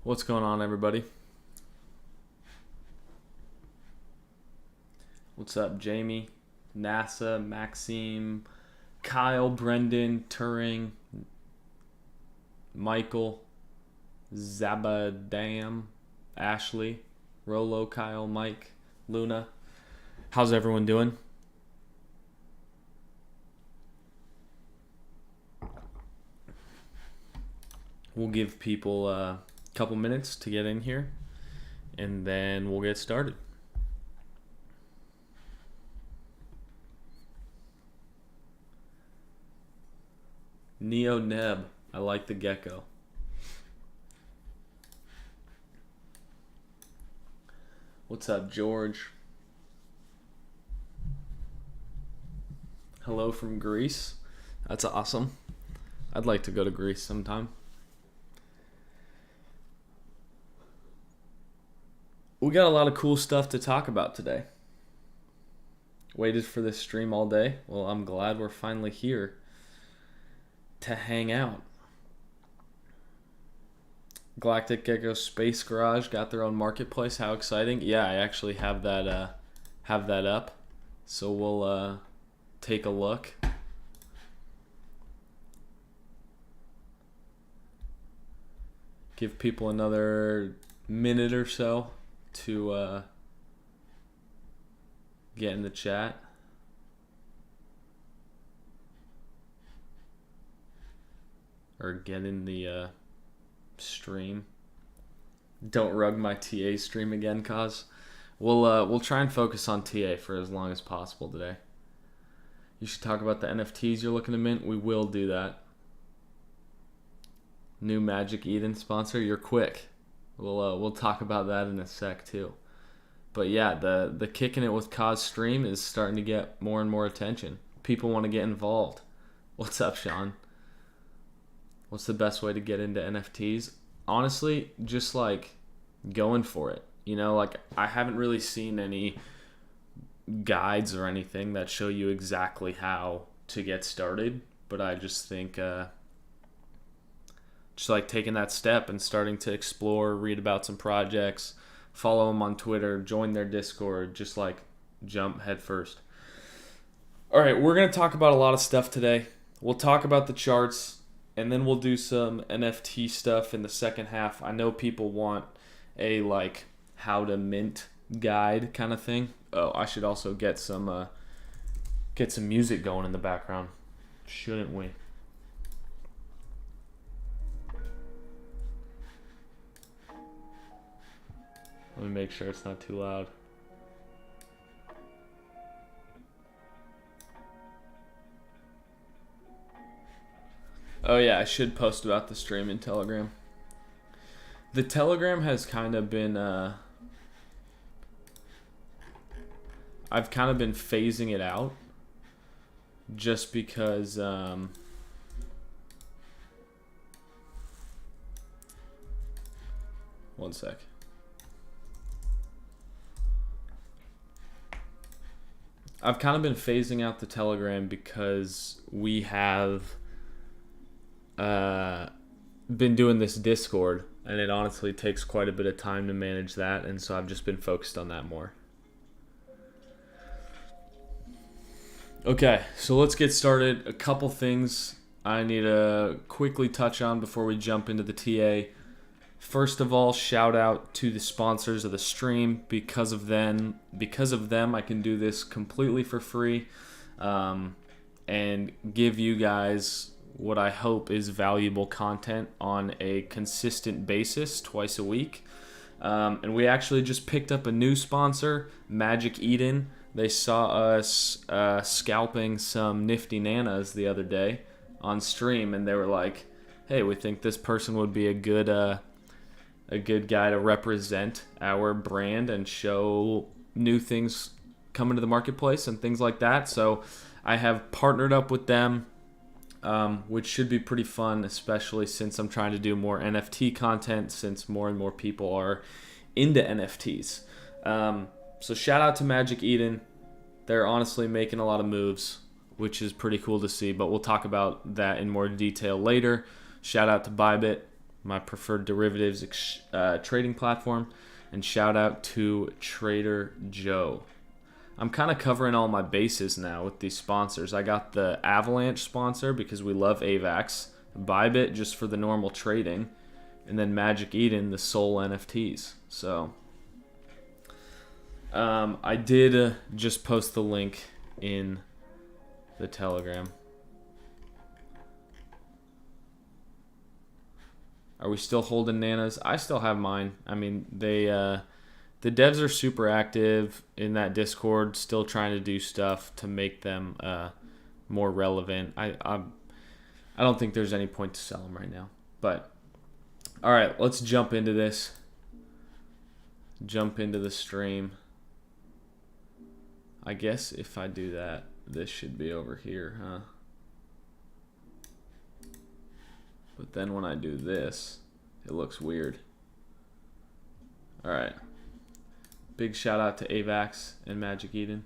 What's going on, everybody? What's up, Jamie, NASA, Maxime, Kyle, Brendan, Turing, Michael, Zabadam, Ashley, Rolo, Kyle, Mike, Luna. How's everyone doing? We'll give people a couple minutes to get in here, and then we'll get started. Neo Neb. I like the Gecko. What's up, George? Hello from Greece. That's awesome. I'd like to go to Greece sometime. We got a lot of cool stuff to talk about today. Waited for this stream all day. Well, I'm glad we're finally here to hang out. Galactic Gecko Space Garage got their own marketplace. How exciting. Yeah, I actually have that up. So we'll take a look. Give people another minute or so to get in the chat. Or get in the stream. Don't rug my TA stream again, cause we'll try and focus on TA for as long as possible today. You should talk about the NFTs you're looking to mint. We will do that. New Magic Eden sponsor. You're quick. We'll talk about that in a sec too. But yeah, the Kicking It with Cause stream is starting to get more and more attention. People want to get involved. What's up, Sean? What's the best way to get into NFTs? Honestly, just like going for it. You know, like I haven't really seen any guides or anything that show you exactly how to get started, but I just think just like taking that step and starting to explore, read about some projects, follow them on Twitter, join their Discord, just like jump head first. All right, we're going to talk about a lot of stuff today. We'll talk about the charts, and then we'll do some NFT stuff in the second half. I know people want a like how to mint guide kind of thing. Oh, I should also get some music going in the background, shouldn't we? Let me make sure it's not too loud. Oh yeah, I should post about the stream in Telegram. The Telegram has kind of been, I've kind of been phasing it out just because, one sec. I've kind of been phasing out the Telegram because we have been doing this Discord, and it honestly takes quite a bit of time to manage that, and so I've just been focused on that more. Okay, so let's get started. A couple things I need to quickly touch on before we jump into the TA. First of all, shout out to the sponsors of the stream. Because of them, I can do this completely for free, and give you guys what I hope is valuable content on a consistent basis twice a week. And we actually just picked up a new sponsor, Magic Eden. They saw us scalping some nifty nanas the other day on stream, and they were like, hey, we think this person would be a good guy to represent our brand and show new things coming to the marketplace and things like that. So I have partnered up with them, which should be pretty fun, especially since I'm trying to do more NFT content, since more and more people are into NFTs. So shout out to Magic Eden. They're honestly making a lot of moves, which is pretty cool to see, but we'll talk about that in more detail later. Shout out to Bybit. my preferred derivatives trading platform. And shout out to Trader Joe. I'm kind of covering all my bases now with these sponsors. I got the Avalanche sponsor because we love AVAX, Bybit just for the normal trading, and then Magic Eden, the Sol NFTs. So I did just post the link in the Telegram. Are we still holding nanas? I still have mine. I mean, the devs are super active in that Discord, still trying to do stuff to make them more relevant. I don't think there's any point to sell them right now. But all right, let's jump into this. Jump into the stream. I guess if I do that, this should be over here, huh? But then when I do this, it looks weird. All right. Big shout out to AVAX and Magic Eden.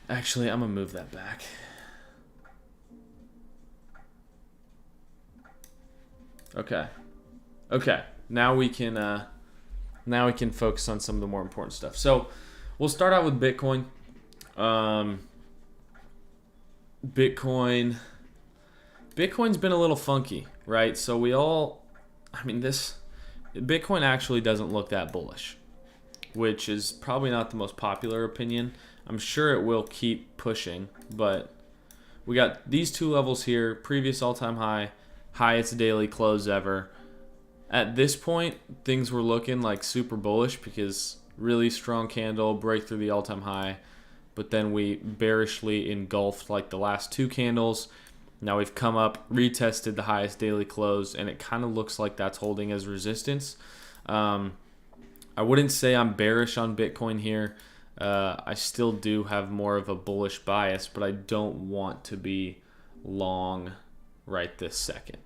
Actually, I'm gonna move that back. Okay. Okay. Now we can focus on some of the more important stuff. So we'll start out with Bitcoin. Bitcoin's been a little funky, right? So Bitcoin actually doesn't look that bullish, which is probably not the most popular opinion. I'm sure it will keep pushing, but we got these two levels here, previous all-time high, highest daily close ever. At this point, things were looking like super bullish because really strong candle, break through the all-time high, but then we bearishly engulfed like the last two candles. Now we've come up, retested the highest daily close, and it kind of looks like that's holding as resistance. I wouldn't say I'm bearish on Bitcoin here. I still do have more of a bullish bias, but I don't want to be long right this second.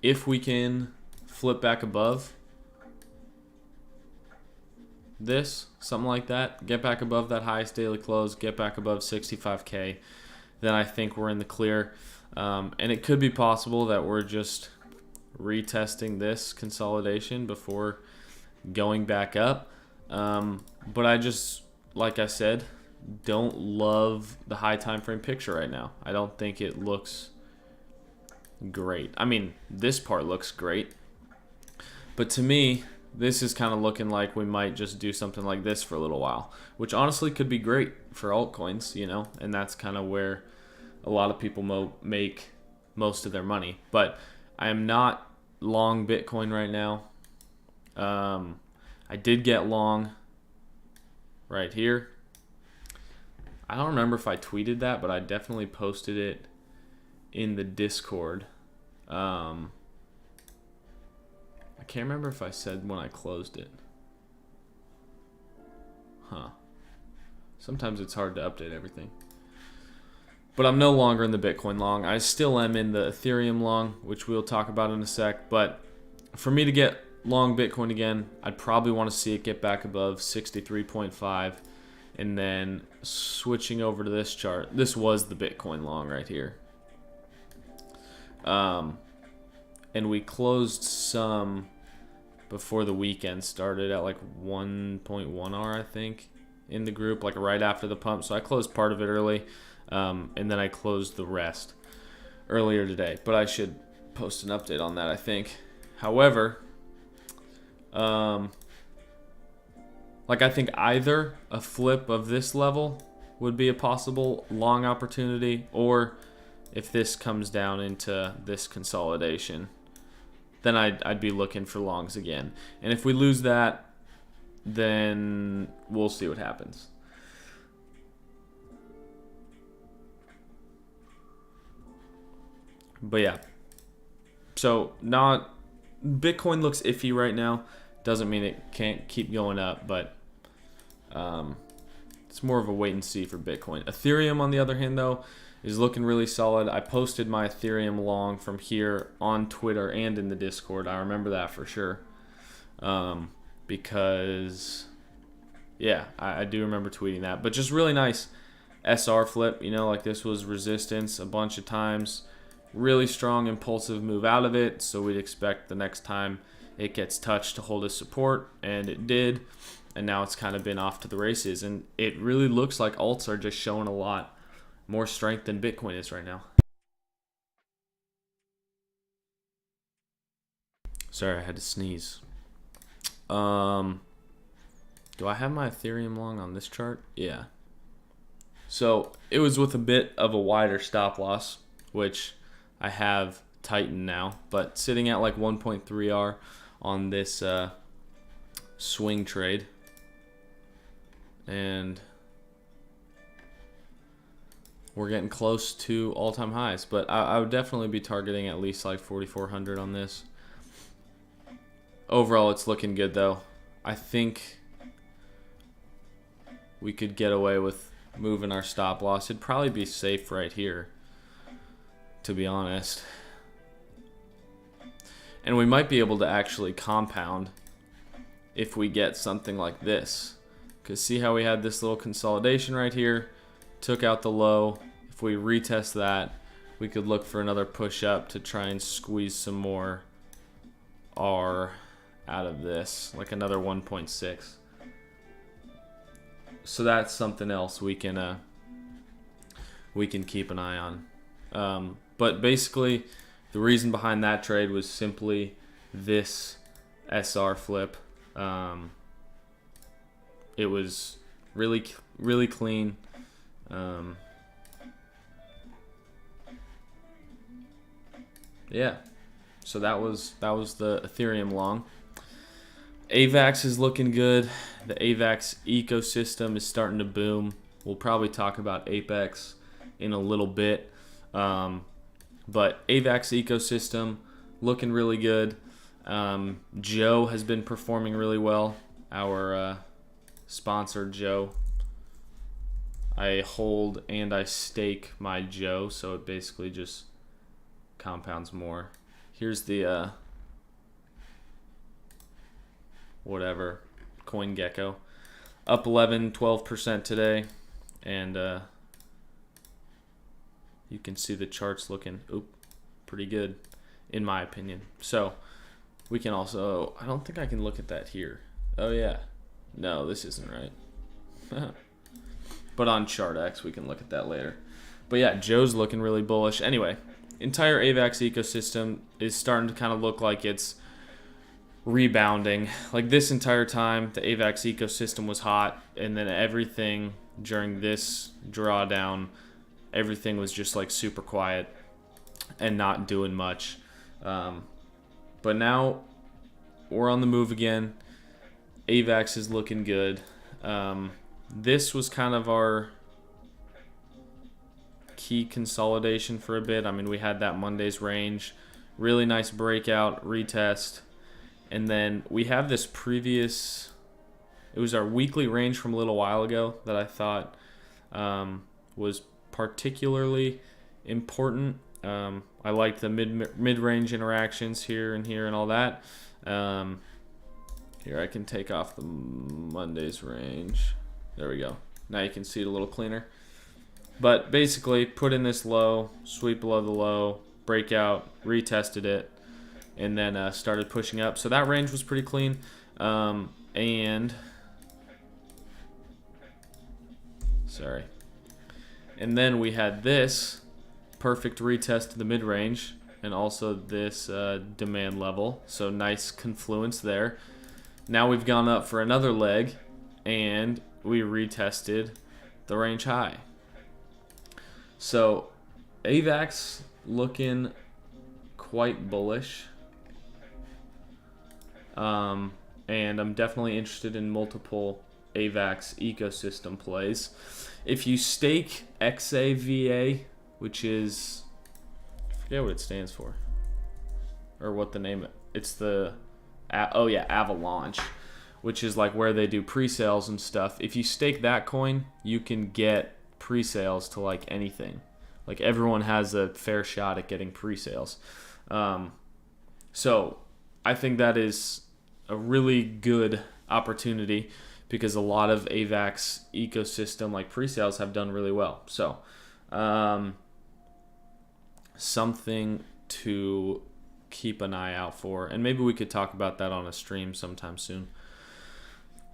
If we can flip back above this, something like that, get back above that highest daily close, get back above 65K, then I think we're in the clear. And it could be possible that we're just retesting this consolidation before going back up. But I just, like I said, don't love the high time frame picture right now. I don't think it looks great. I mean, this part looks great, but to me, this is kind of looking like we might just do something like this for a little while, which honestly could be great for altcoins, you know, and that's kind of where a lot of people make most of their money. But I am not long Bitcoin right now. I did get long right here. I don't remember if I tweeted that, but I definitely posted it in the Discord. I can't remember if I said when I closed it. Sometimes it's hard to update everything. But I'm no longer in the Bitcoin long. I still am in the Ethereum long, which we'll talk about in a sec. But for me to get long Bitcoin again, I'd probably want to see it get back above 63.5. And then switching over to this chart. This was the Bitcoin long right here. And we closed some before the weekend started at like 1.1R, I think, in the group, like right after the pump. So I closed part of it early, and then I closed the rest earlier today. But I should post an update on that, I think. However, I think either a flip of this level would be a possible long opportunity, or if this comes down into this consolidation, then I'd be looking for longs again. And if we lose that, then we'll see what happens. But yeah, so Bitcoin looks iffy right now. Doesn't mean it can't keep going up, but it's more of a wait and see for Bitcoin. Ethereum, on the other hand, though, is looking really solid. I posted my Ethereum long from here on Twitter and in the Discord. I remember that for sure. Because, yeah, I do remember tweeting that. But just really nice SR flip, you know, like this was resistance a bunch of times. Really strong impulsive move out of it, so we'd expect the next time it gets touched to hold as support, and it did. And now it's kind of been off to the races, and it really looks like alts are just showing a lot more strength than Bitcoin is right now. Sorry, I had to sneeze. Do I have my Ethereum long on this chart? Yeah. So it was with a bit of a wider stop loss, which I have tightened now, but sitting at like 1.3R on this swing trade. And we're getting close to all-time highs, but I would definitely be targeting at least like 4,400 on this. Overall, it's looking good though. I think we could get away with moving our stop loss. It'd probably be safe right here, to be honest. And we might be able to actually compound if we get something like this. Because see how we had this little consolidation right here, took out the low. If we retest that, we could look for another push up to try and squeeze some more R out of this, like another 1.6. So that's something else we can keep an eye on. But basically, the reason behind that trade was simply this SR flip. It was really, really clean. Yeah. So that was the Ethereum long. AVAX is looking good. The AVAX ecosystem is starting to boom. We'll probably talk about Apex in a little bit. But AVAX ecosystem looking really good. Joe has been performing really well. Our sponsor, Joe. I hold and I stake my Joe, so it basically just compounds more. Here's the whatever, coin Gecko. Up 12% today, and you can see the charts looking pretty good, in my opinion. So we can also, I don't think I can look at that here. Oh yeah, no, this isn't right. But on ChartX, we can look at that later. But yeah, Joe's looking really bullish. Anyway, entire AVAX ecosystem is starting to kind of look like it's rebounding. Like this entire time, the AVAX ecosystem was hot, and then everything during this drawdown, everything was just like super quiet and not doing much. But now we're on the move again. AVAX is looking good. This was kind of our key consolidation for a bit. I mean, we had that Monday's range, really nice breakout, retest, and then we have this previous, it was our weekly range from a little while ago that I thought was particularly important. I liked the mid-range interactions here and all that. Here, I can take off the Monday's range. There we go. Now you can see it a little cleaner. But basically, put in this low, sweep below the low, breakout, retested it, and then started pushing up. So that range was pretty clean. And then we had this perfect retest to the mid-range, and also this demand level. So nice confluence there. Now we've gone up for another leg, and we retested the range high. So AVAX looking quite bullish. And I'm definitely interested in multiple AVAX ecosystem plays. If you stake XAVA, which is, I forget what it stands for, or what the name, it's the, oh yeah, Avalanche, which is like where they do pre-sales and stuff. If you stake that coin, you can get pre-sales to like anything. Like everyone has a fair shot at getting pre-sales. So I think that is a really good opportunity because a lot of AVAX ecosystem like pre-sales have done really well. So something to keep an eye out for, and maybe we could talk about that on a stream sometime soon.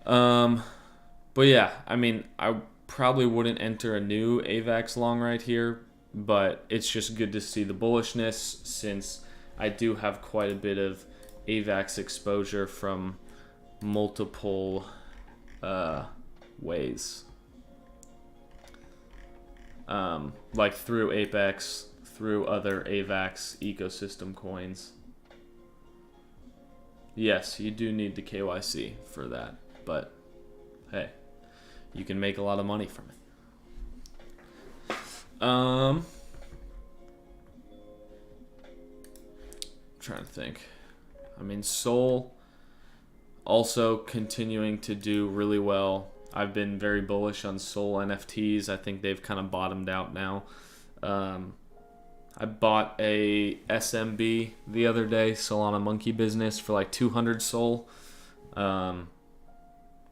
But yeah, I mean, I probably wouldn't enter a new AVAX long right here, but it's just good to see the bullishness, since I do have quite a bit of AVAX exposure from multiple ways. Like through Apex, through other AVAX ecosystem coins. Yes, you do need the KYC for that, but hey, you can make a lot of money from it. I'm trying to think. I mean, Sol also continuing to do really well. I've been very bullish on Sol NFTs. I think they've kind of bottomed out now. I bought a SMB the other day, Solana Monkey Business, for like 200 Sol.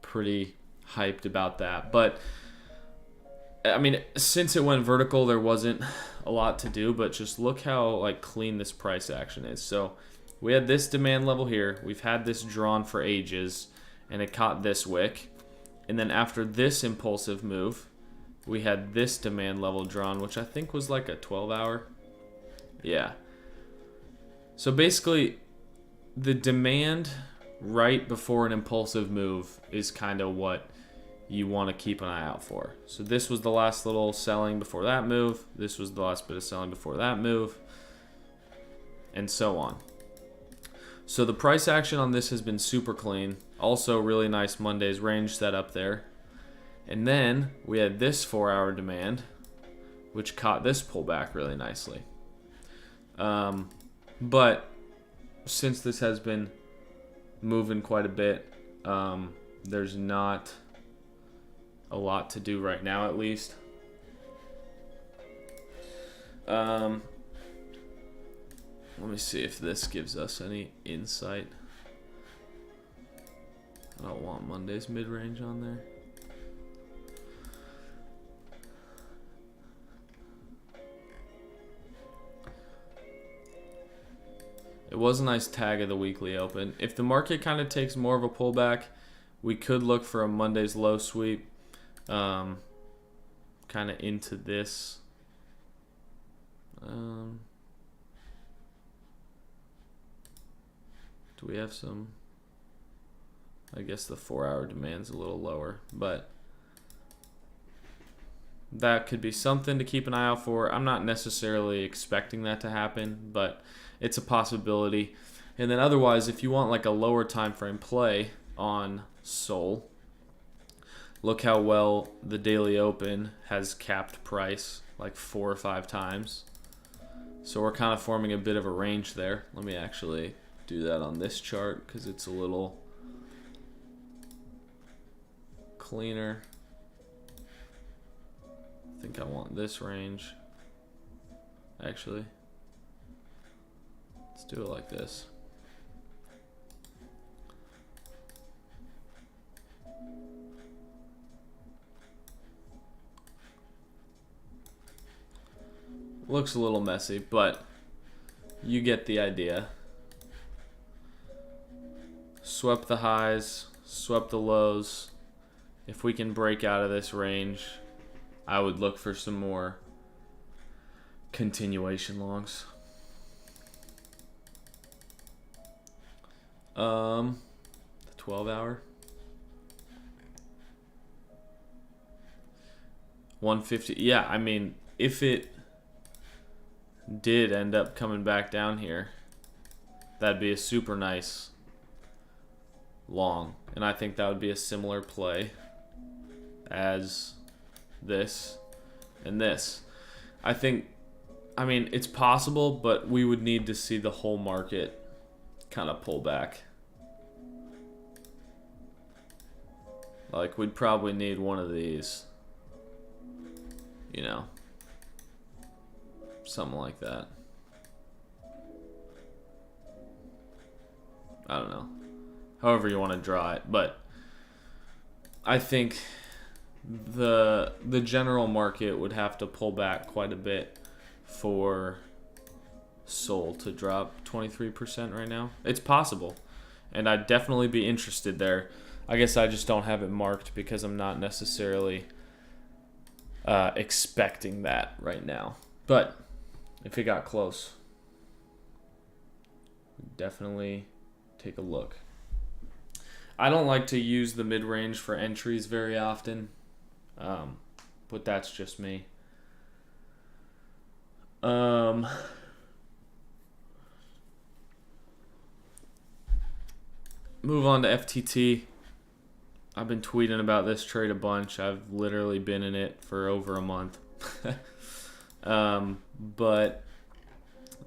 Pretty hyped about that. But I mean, since it went vertical, there wasn't a lot to do, but just look how like clean this price action is. So we had this demand level here. We've had this drawn for ages, and it caught this wick. And then after this impulsive move, we had this demand level drawn, which I think was like a 12-hour. Yeah. So basically, the demand right before an impulsive move is kind of what you want to keep an eye out for. So this was the last little selling before that move. This was the last bit of selling before that move. And so on. So the price action on this has been super clean. Also really nice Monday's range set up there. And then we had this 4-hour demand, which caught this pullback really nicely. But since this has been moving quite a bit, there's not a lot to do right now, at least. Let me see if this gives us any insight. I don't want Monday's mid-range on there. It was a nice tag of the weekly open. If the market kind of takes more of a pullback, we could look for a Monday's low sweep, kind of into this. Do we have some? I guess the 4-hour demand's a little lower, but that could be something to keep an eye out for. I'm not necessarily expecting that to happen, but it's a possibility. And then otherwise, if you want like a lower time frame play on Sol, look how well the daily open has capped price like 4 or 5 times. So we're kind of forming a bit of a range there. Let me actually do that on this chart because it's a little cleaner. I think I want this range. Actually, let's do it like this. Looks a little messy, but you get the idea. Swept the highs, swept the lows. If we can break out of this range, I would look for some more continuation longs. The 12-hour. 150. Yeah, I mean, if it did end up coming back down here, that'd be a super nice long. And I think that would be a similar play as this and this. I mean, it's possible, but we would need to see the whole market kind of pull back. Like, we'd probably need one of these, you know, something like that. I don't know. However you want to draw it, but I think the general market would have to pull back quite a bit for Sol to drop 23% right now. It's possible, and I'd definitely be interested there. I guess I just don't have it marked because I'm not necessarily expecting that right now. But if it got close, definitely take a look. I don't like to use the mid-range for entries very often, but that's just me. Move on to FTT. I've been tweeting about this trade a bunch. I've literally been in it for over a month. But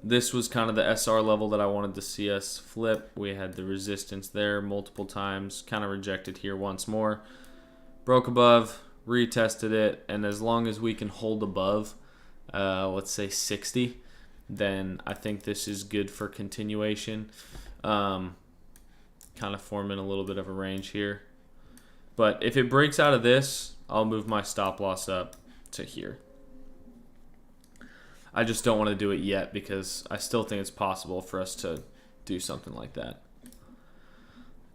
this was kind of the SR level that I wanted to see us flip. We had the resistance there multiple times, kind of rejected here once more. Broke above, retested it, and as long as we can hold above, let's say 60, then I think this is good for continuation. Kind of forming a little bit of a range here. But if it breaks out of this, I'll move my stop loss up to here. I just don't want to do it yet because I still think it's possible for us to do something like that.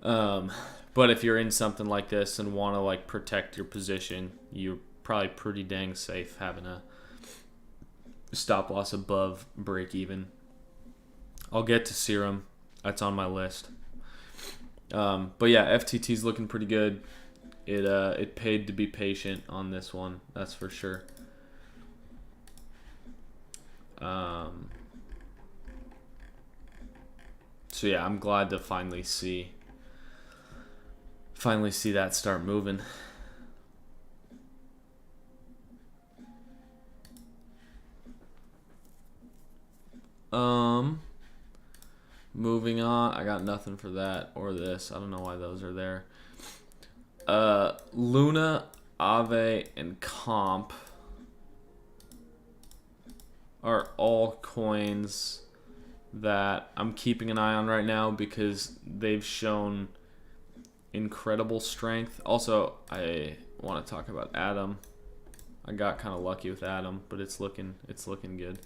But if you're in something like this and want to like protect your position, you're probably pretty dang safe having a stop loss above break even. I'll get to Serum. That's on my list. But yeah, FTT's looking pretty good. It paid to be patient on this one, that's for sure. So yeah, I'm glad to finally see that start moving. Moving on, I got nothing for that or this. I don't know why those are there. Luna, Aave, and Comp are all coins that I'm keeping an eye on right now because they've shown incredible strength. Also, I want to talk about Atom. I got kind of lucky with Atom, but it's looking good.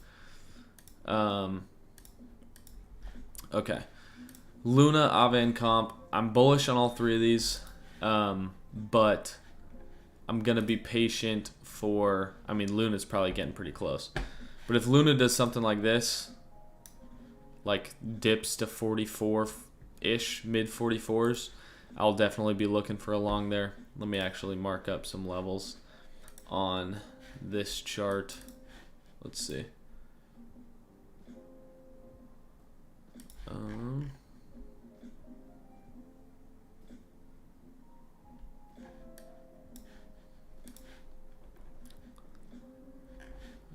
Okay. Luna, Aave, and Comp. I'm bullish on all three of these, but I'm going to be patient for... I mean, Luna's probably getting pretty close. But if Luna does something like this, like dips to 44-ish, mid-44s, I'll definitely be looking for a long there. Let me actually mark up some levels on this chart. Let's see.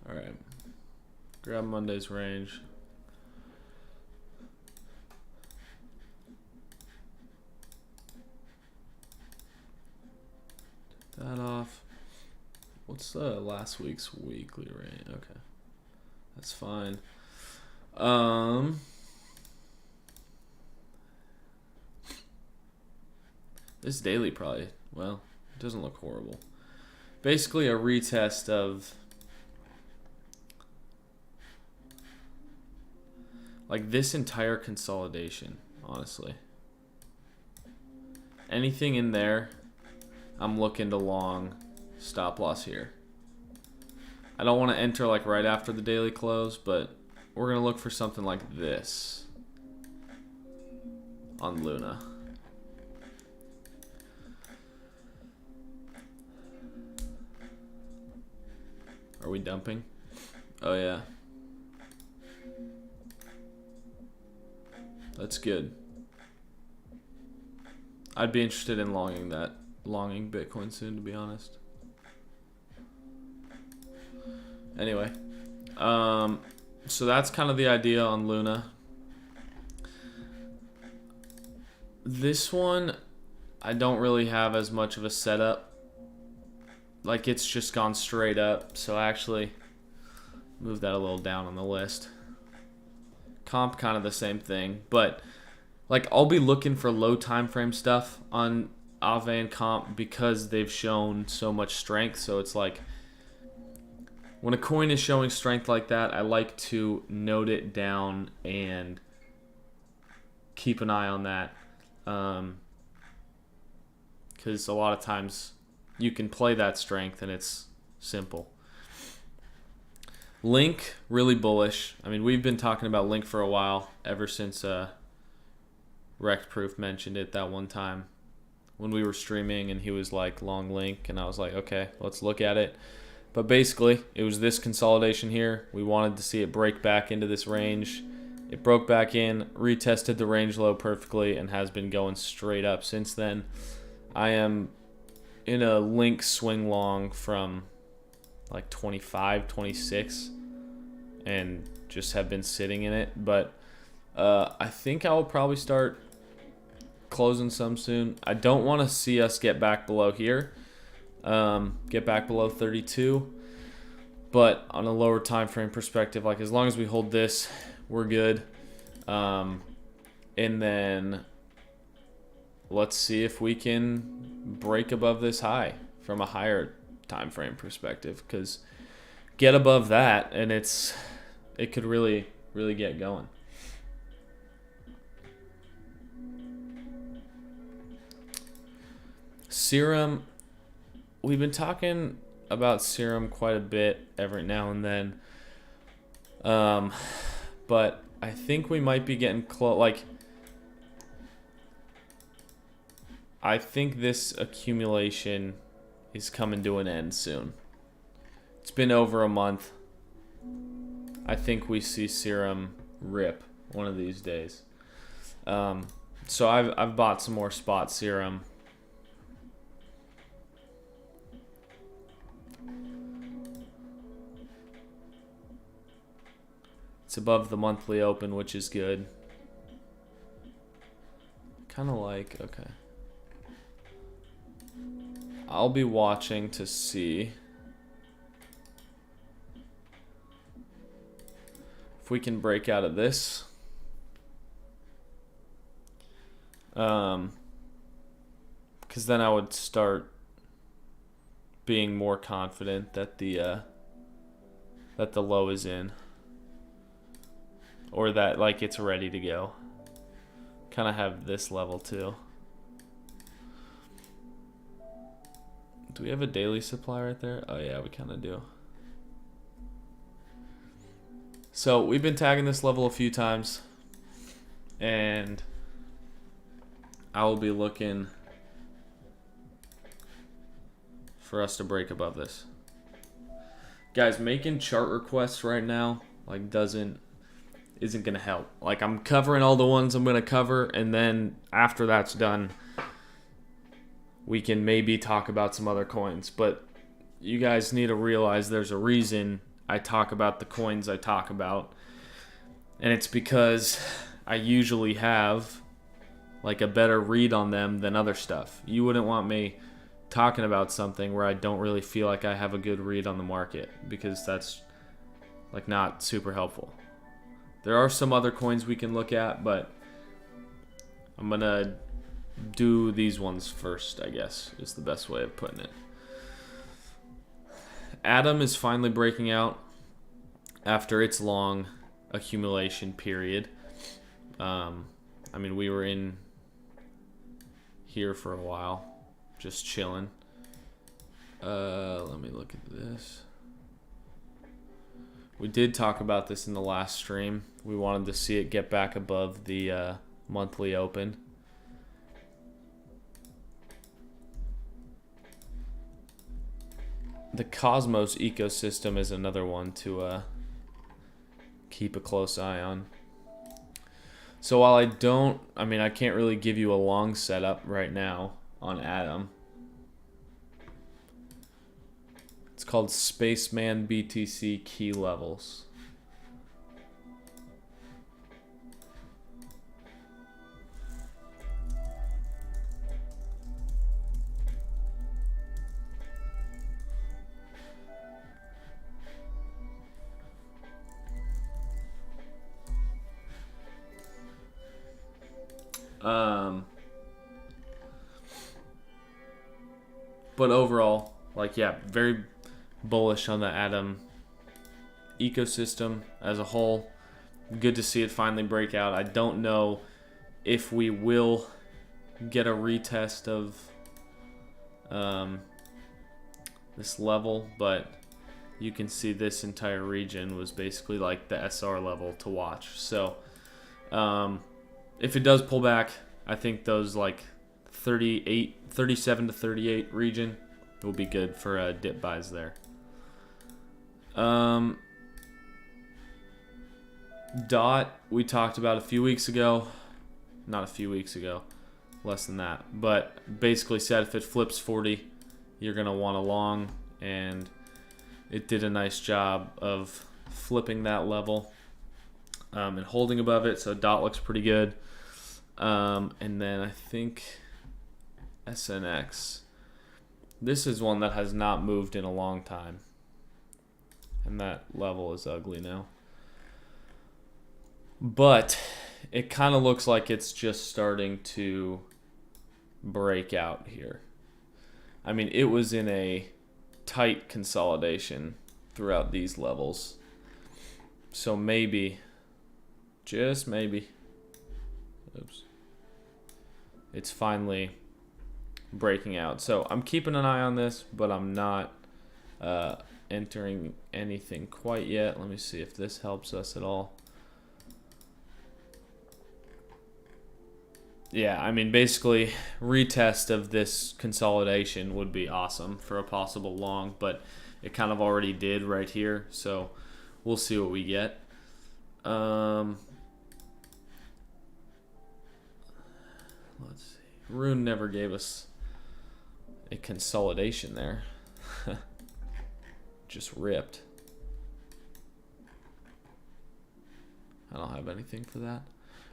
All right. Grab Monday's range. Take that off. What's last week's weekly range? Okay. That's fine. This daily probably, well, it doesn't look horrible. Basically a retest of like this entire consolidation, honestly. Anything in there, I'm looking to long stop loss here. I don't want to enter like right after the daily close, but we're going to look for something like this on Luna. Are we dumping? Oh yeah. That's good. I'd be interested in longing Bitcoin soon, to be honest. Anyway, so that's kind of the idea on Luna. This one, I don't really have as much of a setup. Like, it's just gone straight up, so I actually move that a little down on the list. Comp, kind of the same thing, but like I'll be looking for low time frame stuff on Avalanche comp because they've shown so much strength. So it's like when a coin is showing strength like that, I like to note it down and keep an eye on that. Because a lot of times you can play that strength and it's simple. Link, really bullish. I mean, we've been talking about Link for a while, ever since Wrecked Proof mentioned it that one time when we were streaming and he was like long Link, and I was like, okay, let's look at it. But basically, it was this consolidation here. We wanted to see it break back into this range. It broke back in, retested the range low perfectly, and has been going straight up since then. I am in a Link swing long from like 25, 26, and just have been sitting in it. But I think I will probably start closing some soon. I don't want to see us get back below here, get back below 32. But on a lower time frame perspective, like as long as we hold this, we're good. And then let's see if we can break above this high from a higher time frame perspective, because get above that and it could really get going. Serum, we've been talking about Serum quite a bit every now and then, but I think we might be getting close. Like, I think this accumulation is coming to an end soon. It's been over a month. I think we see Serum rip one of these days. So I've bought some more spot Serum. It's above the monthly open, which is good. Kind of like, okay. I'll be watching to see if we can break out of this. Because then I would start being more confident that the low is in, or that like it's ready to go. Kind of have this level too. Do we have a daily supply right there? Oh yeah, we kind of do. So we've been tagging this level a few times, and I will be looking for us to break above this. Guys, making chart requests right now like isn't gonna help. Like, I'm covering all the ones I'm gonna cover, and then after that's done, we can maybe talk about some other coins. But you guys need to realize there's a reason I talk about the coins I talk about. And it's because I usually have like a better read on them than other stuff. You wouldn't want me talking about something where I don't really feel like I have a good read on the market, because that's like not super helpful. There are some other coins we can look at, but I'm gonna do these ones first, I guess, is the best way of putting it. Atom is finally breaking out after its long accumulation period. I mean, we were in here for a while, just chilling. Let me look at this. We did talk about this in the last stream. We wanted to see it get back above the monthly open. The Cosmos ecosystem is another one to keep a close eye on. So while I can't really give you a long setup right now on Atom. It's called Spaceman BTC Key Levels. But overall, like, yeah, very bullish on the Atom ecosystem as a whole. Good to see it finally break out. I don't know if we will get a retest of this level, but you can see this entire region was basically like the SR level to watch. So if it does pull back, I think those like 37 to 38 region will be good for dip buys there. DOT we talked about a few weeks ago. Not a few weeks ago, less than that. But basically said if it flips 40, you're going to want a long, and it did a nice job of flipping that level and holding above it. So DOT looks pretty good. And then I think SNX. This is one that has not moved in a long time. And that level is ugly now. But it kind of looks like it's just starting to break out here. I mean, it was in a tight consolidation throughout these levels. So maybe, just maybe, oops, it's finally breaking out. So I'm keeping an eye on this, but I'm not entering anything quite yet. Let me see if this helps us at all. Yeah, I mean, basically, retest of this consolidation would be awesome for a possible long, but it kind of already did right here, so we'll see what we get. Let's see. Rune never gave us a consolidation there. Just ripped. I don't have anything for that.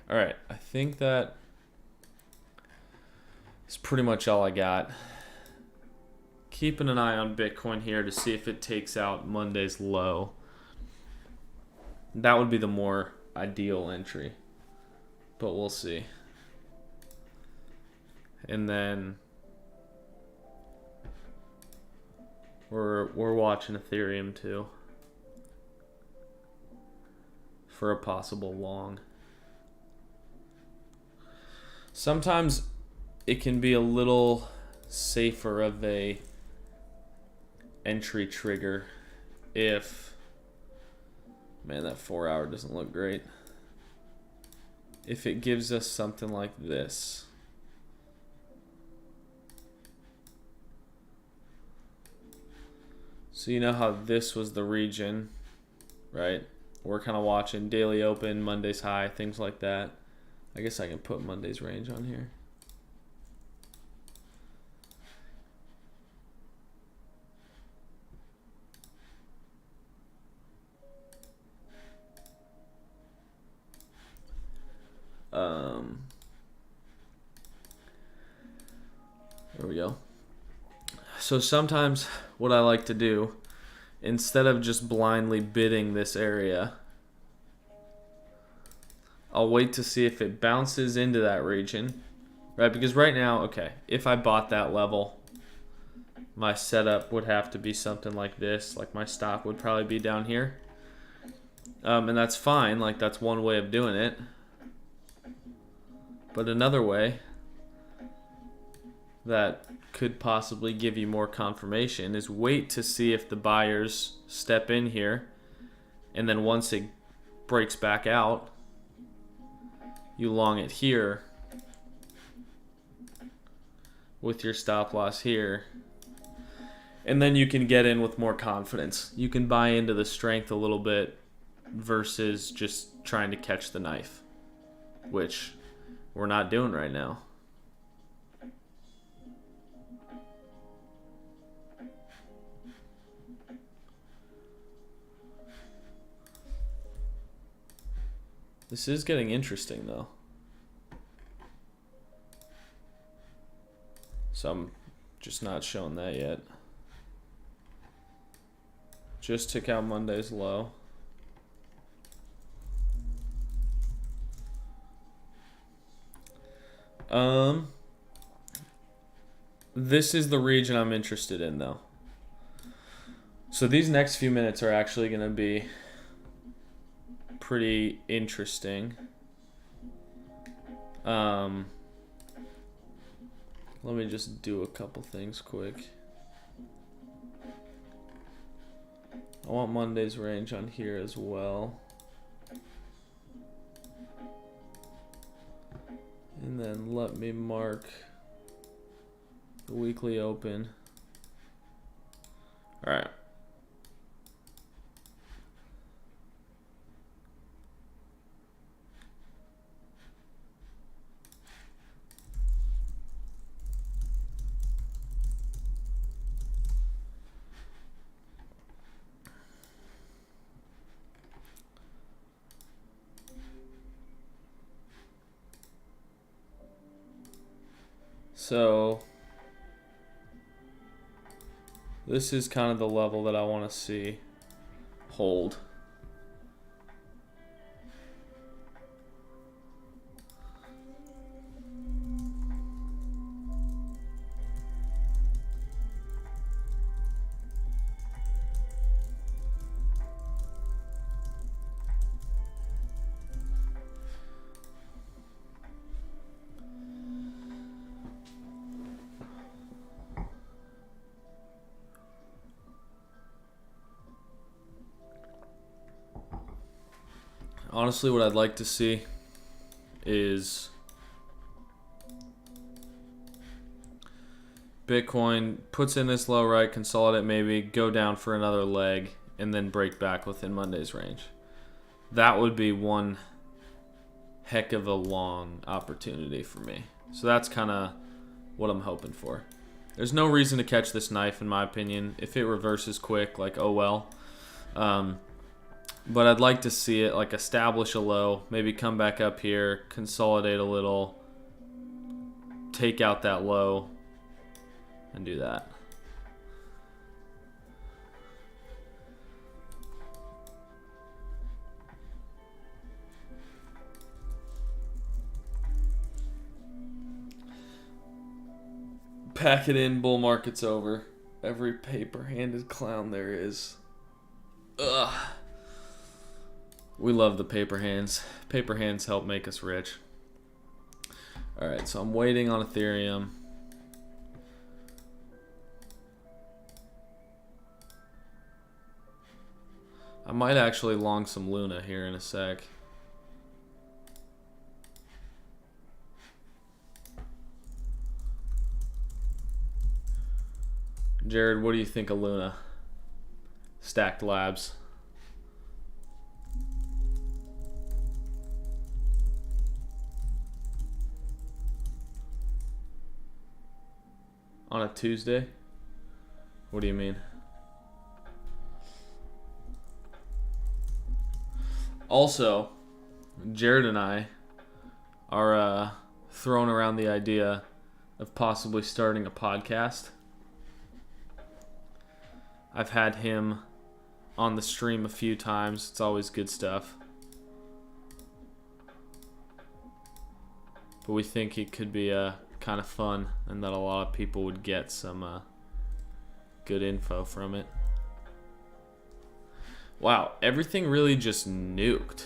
All right, I think that is pretty much all I got. Keeping an eye on Bitcoin here to see if it takes out Monday's low. That would be the more ideal entry, but we'll see. And then we're watching Ethereum too for a possible long. Sometimes it can be a little safer of a entry trigger if, man, that 4 hour doesn't look great. If it gives us something like this. So you know how this was the region, right? We're kind of watching daily open, Monday's high, things like that. I guess I can put Monday's range on here. There we go. So sometimes what I like to do, instead of just blindly bidding this area, I'll wait to see if it bounces into that region, right? Because right now, okay, if I bought that level, my setup would have to be something like this. Like my stop would probably be down here. And that's fine. Like that's one way of doing it. But another way that could possibly give you more confirmation is wait to see if the buyers step in here, and then once it breaks back out, you long it here with your stop loss here, and then you can get in with more confidence. You can buy into the strength a little bit versus just trying to catch the knife, which we're not doing right now. This is getting interesting though. So I'm just not showing that yet. Just took out Monday's low. this is the region I'm interested in, though. So these next few minutes are actually going to be pretty interesting. Let me just do a couple things quick. I want Monday's range on here as well. And then let me mark the weekly open. All right. So this is kind of the level that I want to see hold. Honestly, what I'd like to see is Bitcoin puts in this low, right, consolidate maybe, go down for another leg, and then break back within Monday's range. That would be one heck of a long opportunity for me. So that's kind of what I'm hoping for. There's no reason to catch this knife, in my opinion. If it reverses quick, like, oh well. But I'd like to see it like establish a low, maybe come back up here, consolidate a little, take out that low, and do that. Pack it in, bull market's over. Every paper-handed clown there is. Ugh. We love the paper hands. Paper hands help make us rich. Alright, so I'm waiting on Ethereum. I might actually long some Luna here in a sec. Jared, what do you think of Luna? Stacked Labs. On a Tuesday? What do you mean? Also, Jared and I are throwing around the idea of possibly starting a podcast. I've had him on the stream a few times. It's always good stuff. But we think it could be kind of fun and that a lot of people would get some good info from it. Wow, everything really just nuked.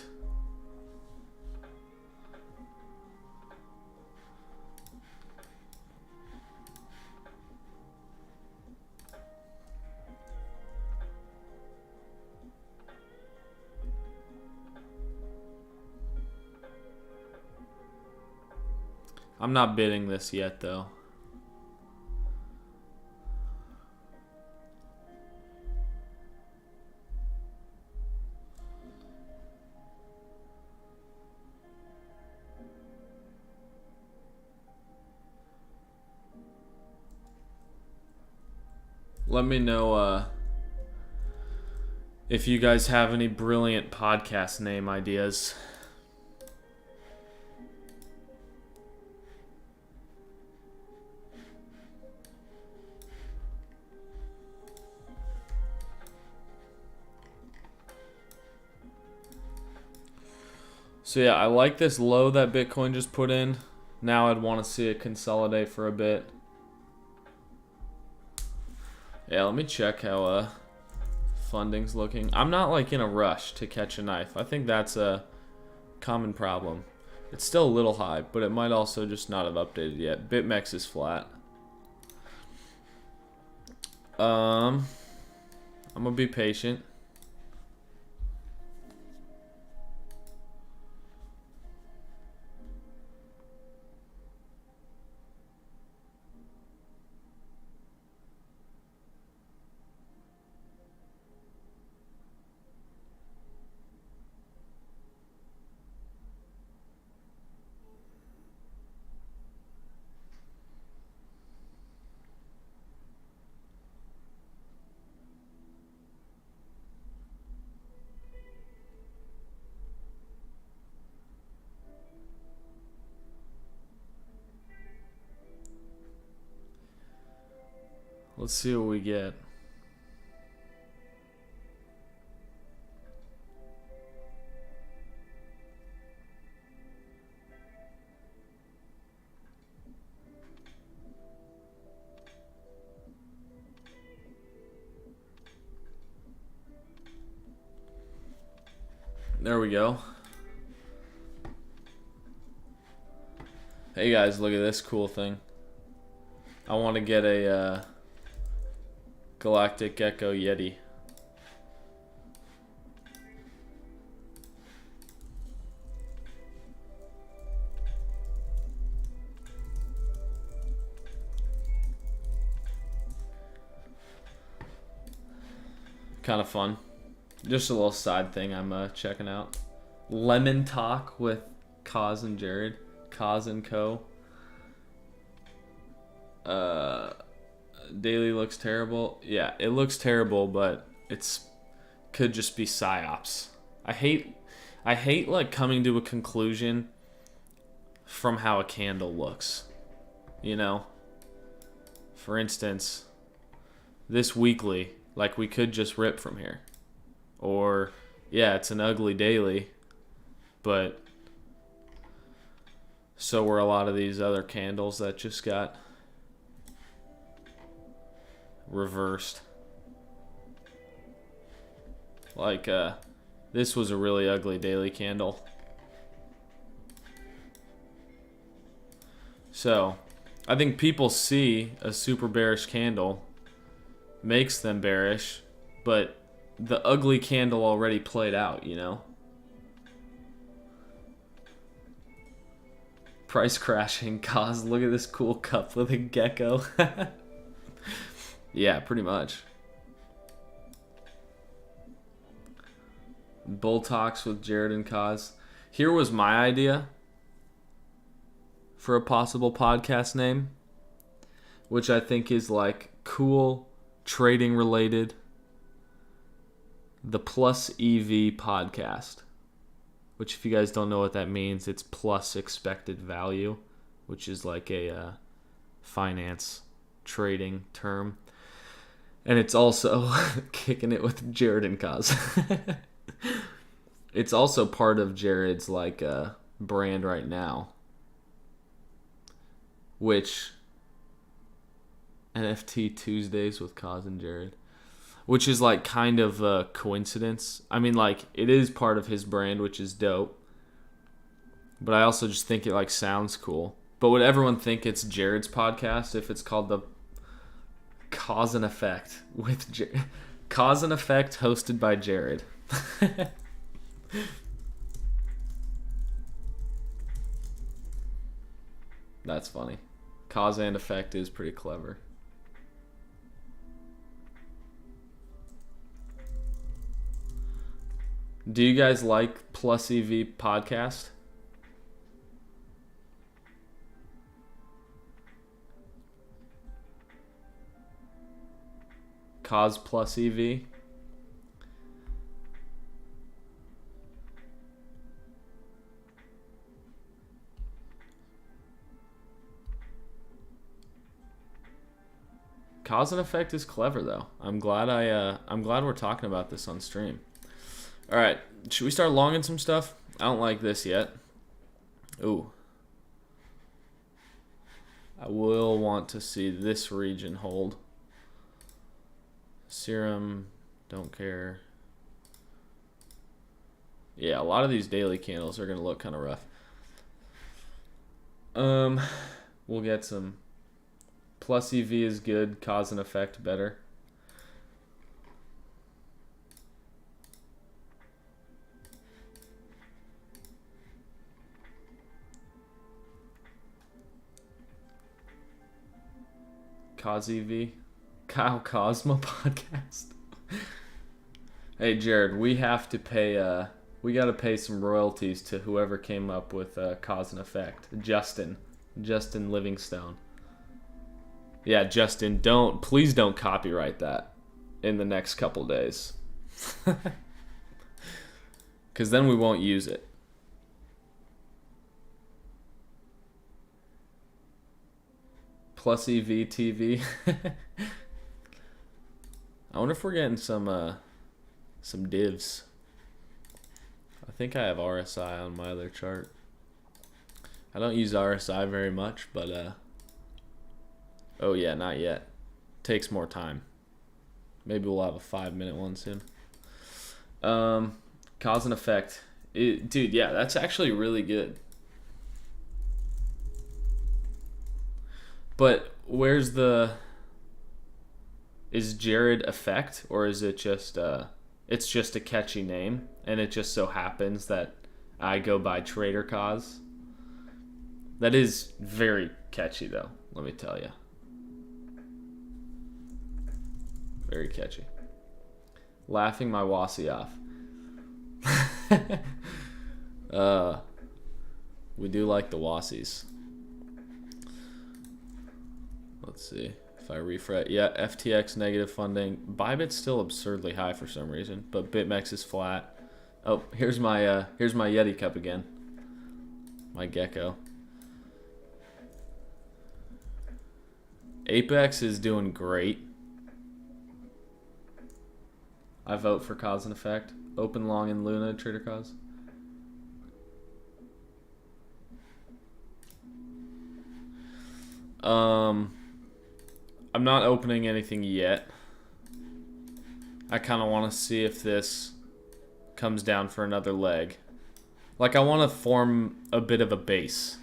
I'm not bidding this yet, though. Let me know if you guys have any brilliant podcast name ideas. So yeah, I like this low that Bitcoin just put in. Now I'd want to see it consolidate for a bit. Yeah, let me check how funding's looking. I'm not like in a rush to catch a knife. I think that's a common problem. It's still a little high, but it might also just not have updated yet. BitMEX is flat. I'm gonna be patient. Let's see what we get. There we go. Hey guys, look at this cool thing. I want to get a Galactic Gecko Yeti. Kind of fun. Just a little side thing I'm checking out. Lemon Talk with Kaz and Jared. Kaz and Co. Daily looks terrible. Yeah, it looks terrible, but could just be psyops. I hate like coming to a conclusion from how a candle looks. You know? For instance, this weekly, like we could just rip from here. Or yeah, it's an ugly daily, but so were a lot of these other candles that just got reversed. Like this was a really ugly daily candle. So I think people see a super bearish candle, makes them bearish, but the ugly candle already played out, you know? Price crashing caused. Look at this cool cup with a gecko. Yeah, pretty much. Bull talks with Jared and Kaz. Here was my idea for a possible podcast name, which I think is like cool, trading related. The Plus EV podcast. Which, if you guys don't know what that means, it's plus expected value, which is like a finance trading term. And it's also kicking it with Jared and Kaz. It's also part of Jared's like brand right now, which NFT Tuesdays with Kaz and Jared, which is like kind of a coincidence. I mean, like it is part of his brand, which is dope. But I also just think it like sounds cool. But would everyone think it's Jared's podcast if it's called the Cause and Effect with Cause and Effect hosted by Jared? That's funny. Cause and Effect is pretty clever. Do you guys like Plus EV podcast? Cause Plus EV? Cause and Effect is clever though. I'm glad we're talking about this on stream. All right, should we start longing some stuff? I don't like this yet. Ooh. I will want to see this region hold. Serum, don't care. Yeah, a lot of these daily candles are gonna look kind of rough. We'll get some. Plus EV is good. Cause and effect better. Cause EV. Kyle Cosmo podcast. Hey Jared, we have to pay. We got to pay some royalties to whoever came up with cause and effect. Justin Livingstone. Yeah, Justin, please don't copyright that in the next couple days. Because then we won't use it. Plus EV TV. I wonder if we're getting some divs. I think I have RSI on my other chart. I don't use RSI very much, but oh yeah, not yet. Takes more time. Maybe we'll have a 5-minute one soon. Cause and effect. Dude, yeah, that's actually really good. But where's is Jared effect, or is it just it's just a catchy name and it just so happens that I go by Trader Cause? That is very catchy though, let me tell you. Very catchy. Laughing my wassy off. We do like the wassies. Let's see if I refresh. Yeah, FTX negative funding. Bybit's still absurdly high for some reason, but BitMEX is flat. Oh, here's my Yeti cup again. My Gecko. Apex is doing great. I vote for cause and effect. Open long in Luna, Trader Cause. I'm not opening anything yet. I kind of want to see if this comes down for another leg. Like, I want to form a bit of a base.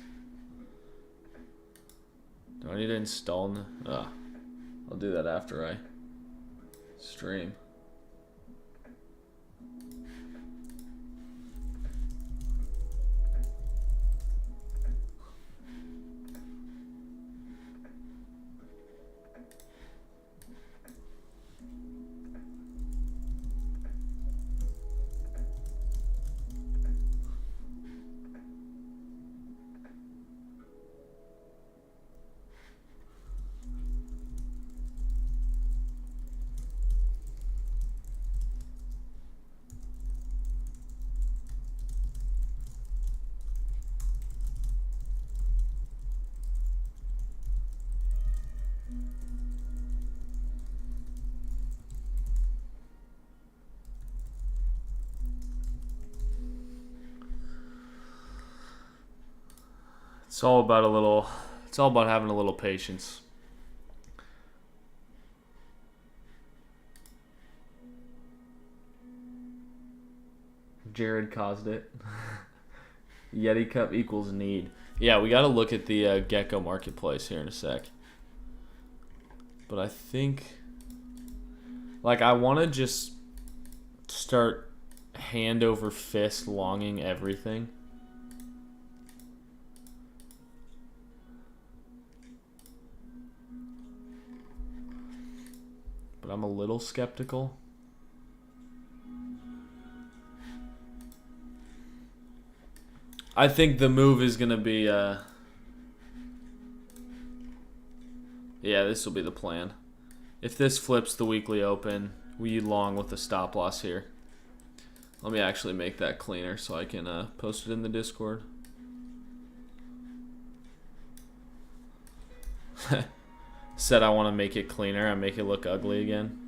Do I need to install? I'll do that after I stream. It's all about having a little patience. Jared caused it. Yeti cup equals need. Yeah, we got to look at the Gecko marketplace here in a sec. But I think, like, I want to just start hand over fist longing everything. But I'm a little skeptical. I think the move is going to be, yeah, this will be the plan. If this flips the weekly open, we long with the stop loss here. Let me actually make that cleaner so I can post it in the Discord. Said I want to make it cleaner. I make it look ugly again.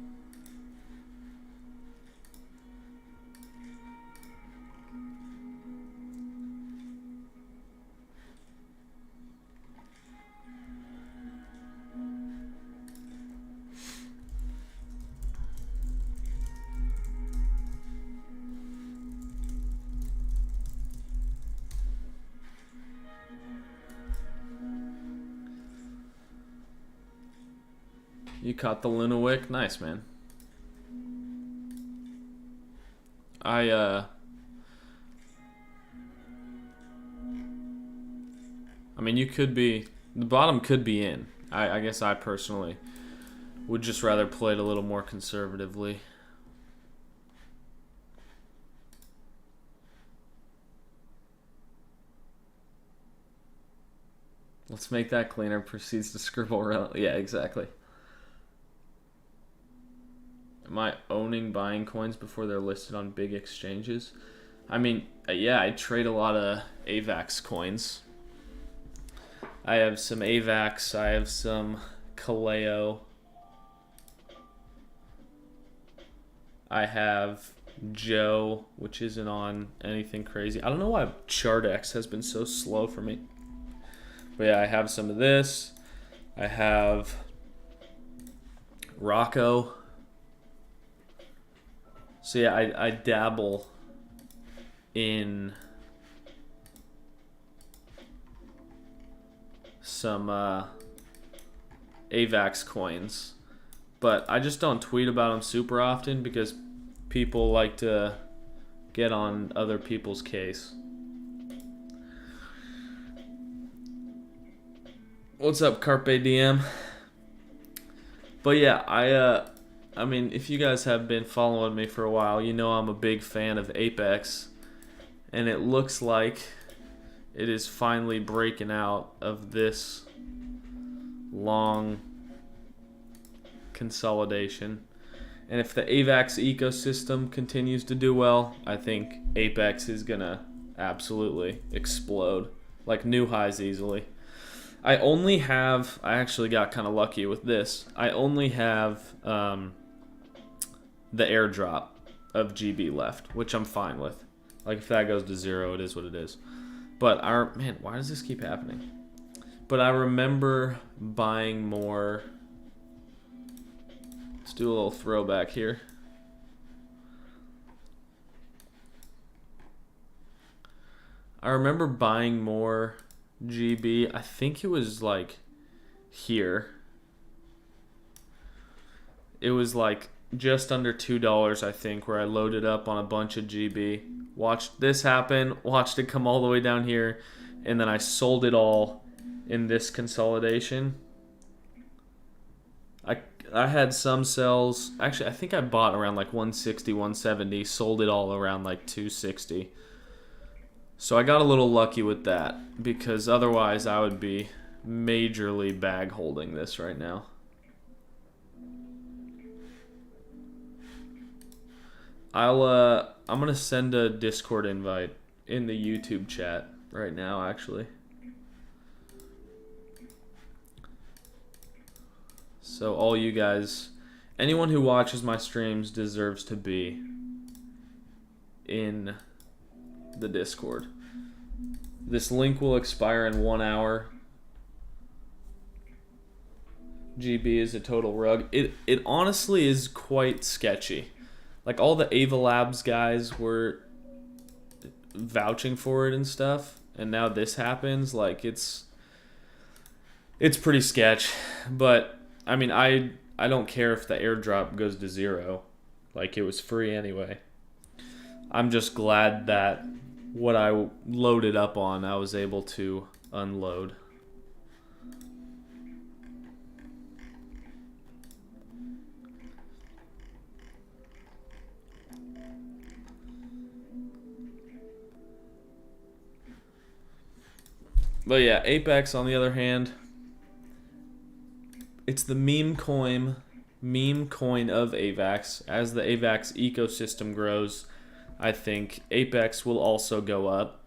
You caught the Luna wick. Nice, man. I mean, you could be... The bottom could be in. I guess I personally would just rather play it a little more conservatively. Let's make that cleaner. Proceeds to scribble around. Yeah, exactly. Am I owning buying coins before they're listed on big exchanges? I mean, yeah, I trade a lot of AVAX coins. I have some AVAX. I have some Kaleo. I have Joe, which isn't on anything crazy. I don't know why ChartX has been so slow for me. But yeah, I have some of this. I have Rocco. So yeah, I dabble in some AVAX coins. But I just don't tweet about them super often because people like to get on other people's case. What's up, Carpe Diem? But yeah, I mean, if you guys have been following me for a while, you know I'm a big fan of Apex. And it looks like it is finally breaking out of this long consolidation. And if the AVAX ecosystem continues to do well, I think Apex is going to absolutely explode. Like new highs easily. I actually got kind of lucky with this. I only have the airdrop of GB left, which I'm fine with. Like if that goes to 0, it is what it is. But man, why does this keep happening? But I remember buying more. Let's do a little throwback here. I remember buying more GB. I think it was like here. It was like just under $2, I think, where I loaded up on a bunch of GB. Watched this happen, watched it come all the way down here, and then I sold it all in this consolidation. I had some sells. Actually, I think I bought around like 160, 170, sold it all around like 260. So I got a little lucky with that because otherwise I would be majorly bag holding this right now. I'm gonna send a Discord invite in the YouTube chat right now, actually. So all you guys, anyone who watches my streams deserves to be in the Discord. This link will expire in 1 hour. GB is a total rug. It honestly is quite sketchy. Like all the Ava Labs guys were vouching for it and stuff, and now this happens. Like it's pretty sketch. But I mean, I don't care if the airdrop goes to 0. Like it was free anyway. I'm just glad that what I loaded up on, I was able to unload. But yeah, Apex on the other hand, it's the meme coin of AVAX. As the AVAX ecosystem grows, I think Apex will also go up.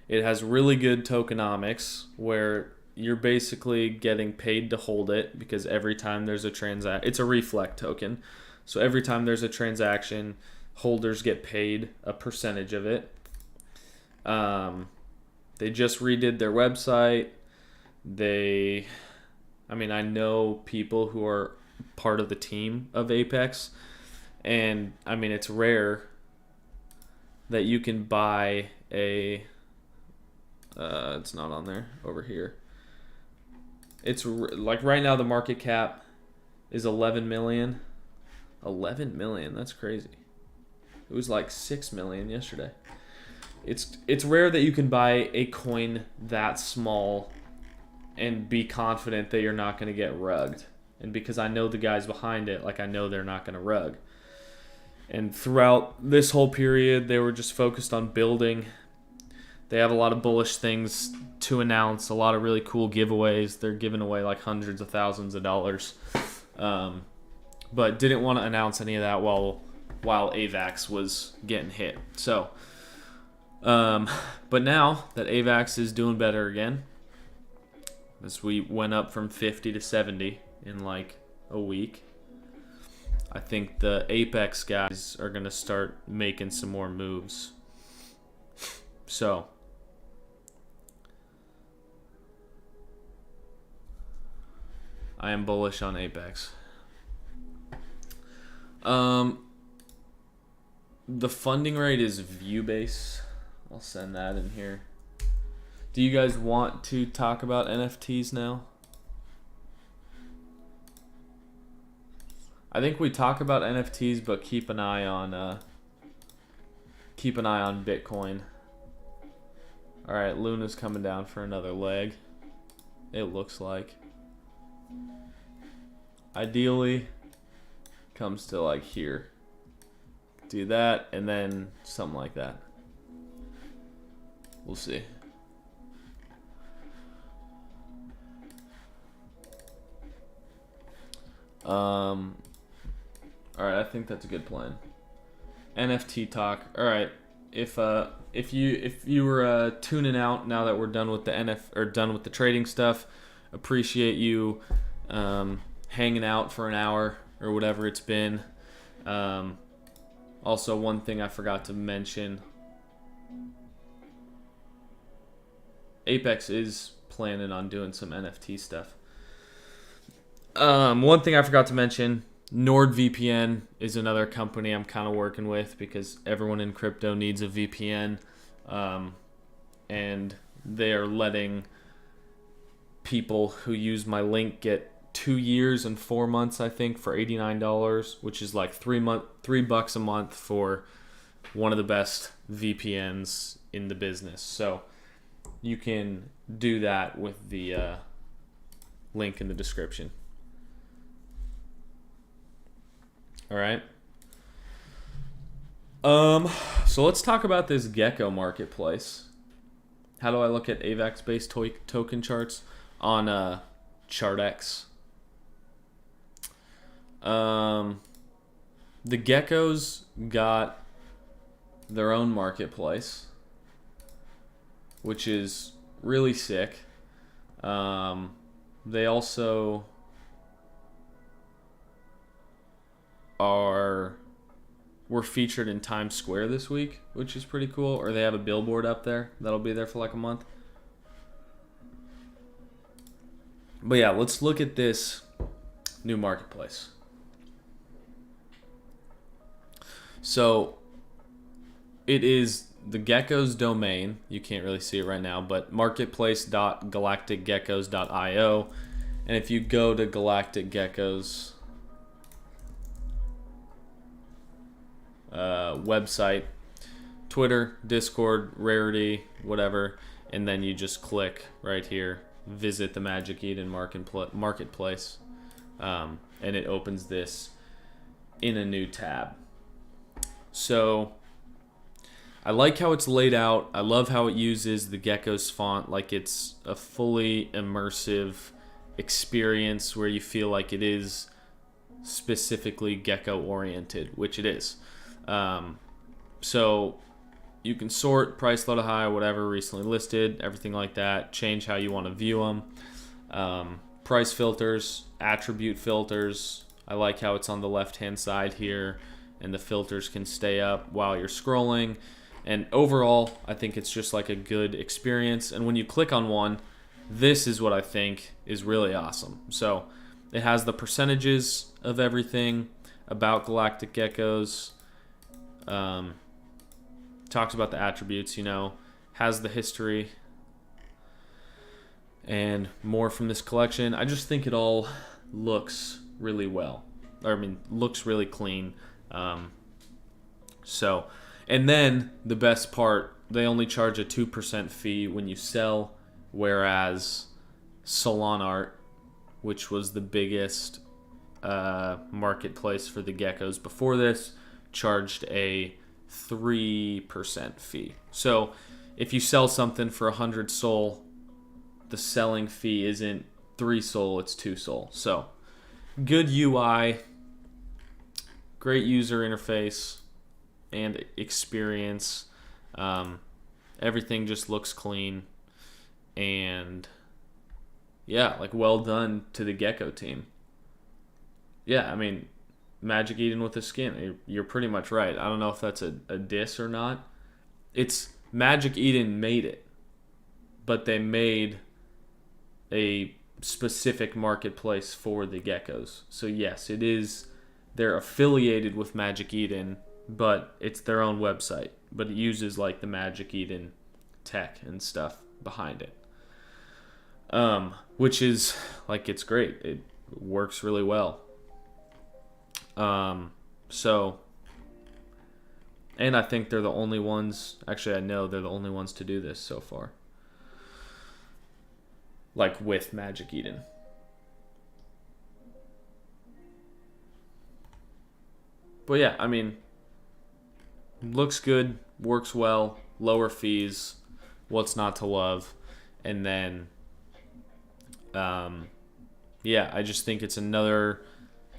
It has really good tokenomics where you're basically getting paid to hold it because every time there's a transaction, it's a reflect token. So every time there's a transaction, holders get paid a percentage of it. They just redid their website. I know people who are part of the team of Apex, and I mean, it's rare that you can buy a, it's not on there, over here. It's like right now the market cap is 11 million. 11 million, that's crazy. It was like 6 million yesterday. It's rare that you can buy a coin that small and be confident that you're not going to get rugged. And because I know the guys behind it, like I know they're not going to rug. And throughout this whole period, they were just focused on building. They have a lot of bullish things to announce, a lot of really cool giveaways. They're giving away like hundreds of thousands of dollars. But didn't want to announce any of that while AVAX was getting hit. So, but now that AVAX is doing better again, as we went up from 50 to 70 in like a week, I think the Apex guys are going to start making some more moves. So, I am bullish on Apex. The funding rate is view-based. I'll send that in here. Do you guys want to talk about NFTs now? I think we talk about NFTs, but keep an eye on Bitcoin. All right, Luna's coming down for another leg. It looks like. Ideally, comes to like here. Do that and then something like that. We'll see. All right, I think that's a good plan. NFT talk. All right, if you were tuning out now that we're done with the done with the trading stuff, appreciate you hanging out for an hour or whatever it's been. Also, one thing I forgot to mention. Apex is planning on doing some NFT stuff. One thing I forgot to mention, NordVPN is another company I'm kind of working with because everyone in crypto needs a VPN. And they are letting people who use my link get 2 years and 4 months, I think, for $89, which is like $3 a month for one of the best VPNs in the business. So you can do that with the link in the description. All right. So let's talk about this Gecko marketplace. How do I look at AVAX-based token charts on ChartX? The Geckos got their own marketplace, which is really sick. They also were featured in Times Square this week, which is pretty cool. Or they have a billboard up there that'll be there for like a month. But yeah, let's look at this new marketplace. So it is the Gecko's domain. You can't really see it right now, but marketplace.galacticgeckos.io. And if you go to Galactic Geckos website, Twitter, Discord, Rarity, whatever, and then you just click right here, visit the Magic Eden marketplace, and it opens this in a new tab. So I like how it's laid out. I love how it uses the Gecko's font like it's a fully immersive experience where you feel like it is specifically Gecko oriented, which it is. So you can sort price low to high, whatever, recently listed, everything like that. Change how you want to view them. Price filters, attribute filters. I like how it's on the left-hand side here, and the filters can stay up while you're scrolling. And overall, I think it's just like a good experience. And when you click on one, this is what I think is really awesome. So it has the percentages of everything about Galactic Geckos. Talks about the attributes, has the history and more from this collection. I just think it all looks really well. I mean, looks really clean. So, and then the best part, they only charge a 2% fee when you sell, whereas Solana, which was the biggest marketplace for the geckos before this, charged a 3% fee. So if you sell something for 100 Sol, the selling fee isn't 3 Sol, it's 2 Sol. So good UI, great user interface and experience. Everything just looks clean, and yeah, like, well done to the Gecko team. Yeah, I mean, Magic Eden with a skin. You're pretty much right. I don't know if that's a diss or not. It's Magic Eden made it, but they made a specific marketplace for the geckos. So yes, it is. They're affiliated with Magic Eden, but it's their own website. But it uses like the Magic Eden tech and stuff behind it, which is like, it's great. It works really well. So, and I think they're the only ones. Actually, I know they're the only ones to do this so far. Like with Magic Eden. But yeah, I mean, looks good, works well, lower fees, what's not to love. And then, yeah, I just think it's another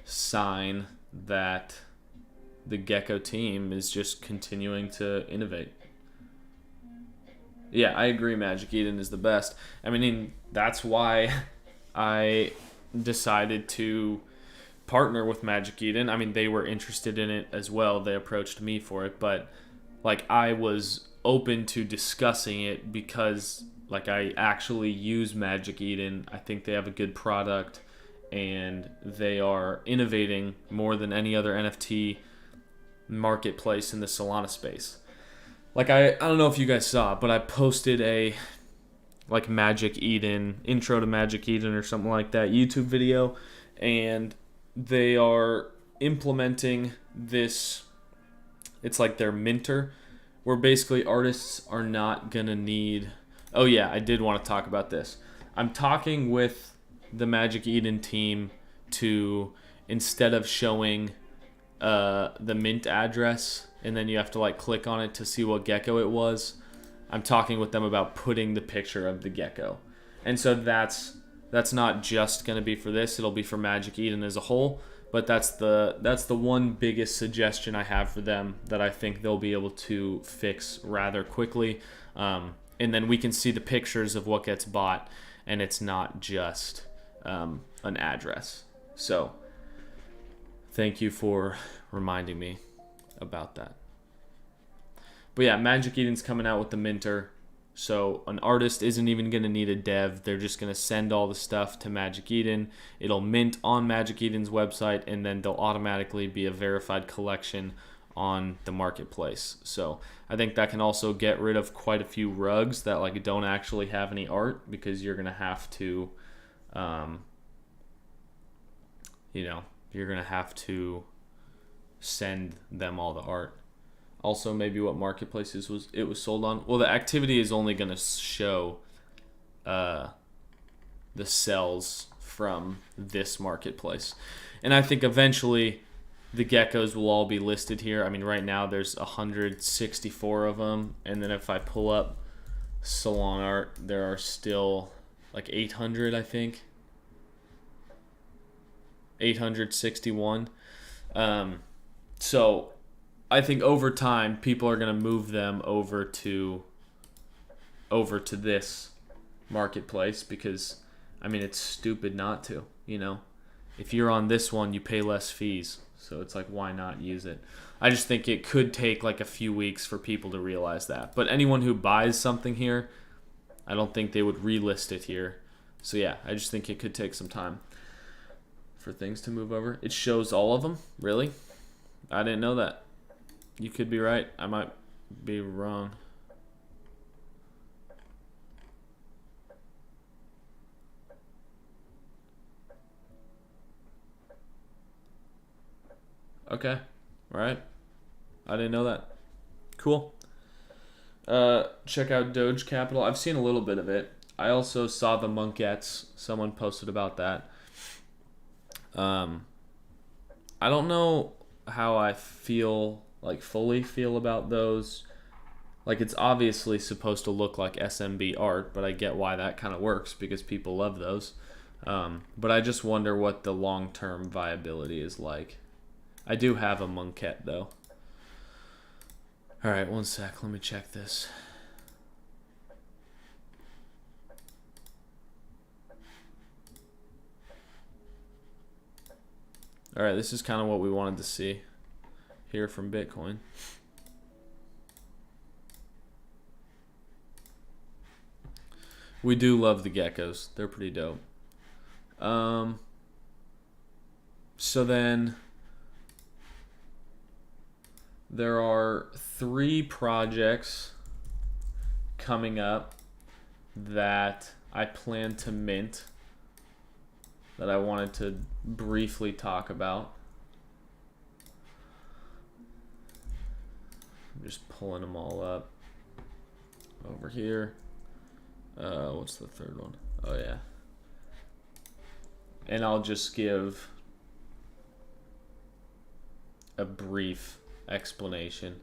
sign that the Gecko team is just continuing to innovate. Yeah, I agree Magic Eden is the best. I mean, that's why I decided to partner with Magic Eden. I mean, they were interested in it as well. They approached me for it, but like, I was open to discussing it because like, I actually use Magic Eden. I think they have a good product, and they are innovating more than any other NFT marketplace in the Solana space. Like, I don't know if you guys saw, but I posted a like Magic Eden, intro to Magic Eden or something like that YouTube video, and they are implementing this. It's like their minter, where basically artists are not gonna need. Oh yeah, I did want to talk about this. I'm talking with the Magic Eden team to, instead of showing the mint address and then you have to like click on it to see what gecko it was, I'm talking with them about putting the picture of the gecko. And so that's not just going to be for this, it'll be for Magic Eden as a whole, but that's the one biggest suggestion I have for them that I think they'll be able to fix rather quickly. And then we can see the pictures of what gets bought, and it's not just an address. So thank you for reminding me about that. But yeah, Magic Eden's coming out with the minter, so an artist isn't even going to need a dev. They're just going to send all the stuff to Magic Eden. It'll mint on Magic Eden's website, and then they'll automatically be a verified collection on the marketplace. So I think that can also get rid of quite a few rugs that like don't actually have any art, because you're going to have to you're going to have to send them all the art. Also, maybe what marketplaces it was sold on. Well, the activity is only going to show the sales from this marketplace. And I think eventually the geckos will all be listed here. I mean, right now there's 164 of them. And then if I pull up Solana art, there are still like 800, I think. 861. So I think over time people are going to move them over to this marketplace, because I mean, it's stupid not to, if you're on this one you pay less fees, so it's like, why not use it? I just think it could take like a few weeks for people to realize that, but anyone who buys something here, I don't think they would relist it here. So yeah, I just think it could take some time for things to move over. It shows all of them? Really? I didn't know that. You could be right. I might be wrong. Okay. All right. I didn't know that. Cool. Check out Doge Capital. I've seen a little bit of it. I also saw the Monkettes. Someone posted about that. I don't know how I feel, like fully feel about those. Like, it's obviously supposed to look like SMB art, but I get why that kind of works because people love those. But I just wonder what the long-term viability is like. I do have a Monkette, though. All right, one sec. Let me check this. All right, this is kind of what we wanted to see here from Bitcoin. We do love the geckos. They're pretty dope. So then there are 3 projects coming up that I plan to mint that I wanted to briefly talk about. I'm just pulling them all up over here. What's the third one? Oh yeah. And I'll just give a brief explanation.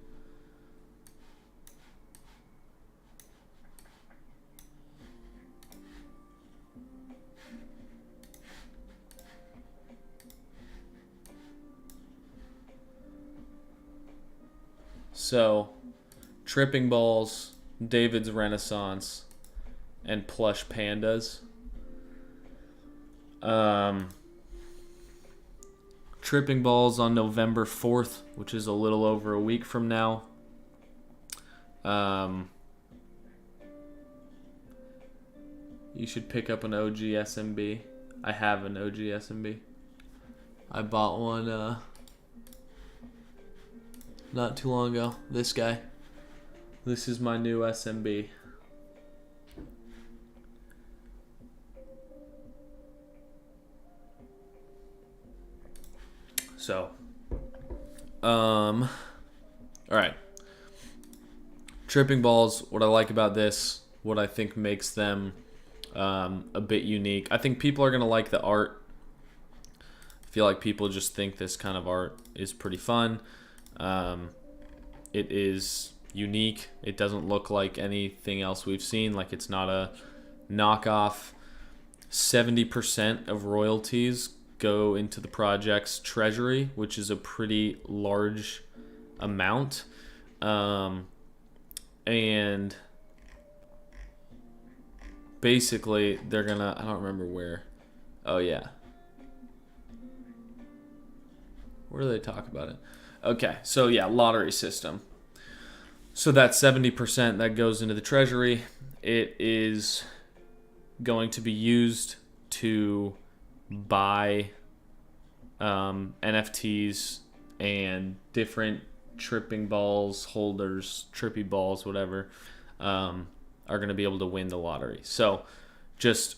So, Tripping Balls, David's Renaissance, and Plush Pandas. Tripping Balls on November 4th, which is a little over a week from now. You should pick up an OG SMB. I have an OG SMB. I bought one not too long ago. This guy. This is my new SMB. So, all right. Tripping Balls, what I like about this, what I think makes them a bit unique. I think people are going to like the art. I feel like people just think this kind of art is pretty fun. It is unique. It doesn't look like anything else we've seen. Like, it's not a knockoff. 70% of royalties go into the project's treasury, which is a pretty large amount. And basically, they're gonna, I don't remember where. Oh, yeah. Where do they talk about it? Okay, so yeah, lottery system. So that 70% that goes into the treasury, it is going to be used to buy NFTs and different tripping balls holders, trippy balls, whatever, are going to be able to win the lottery. So just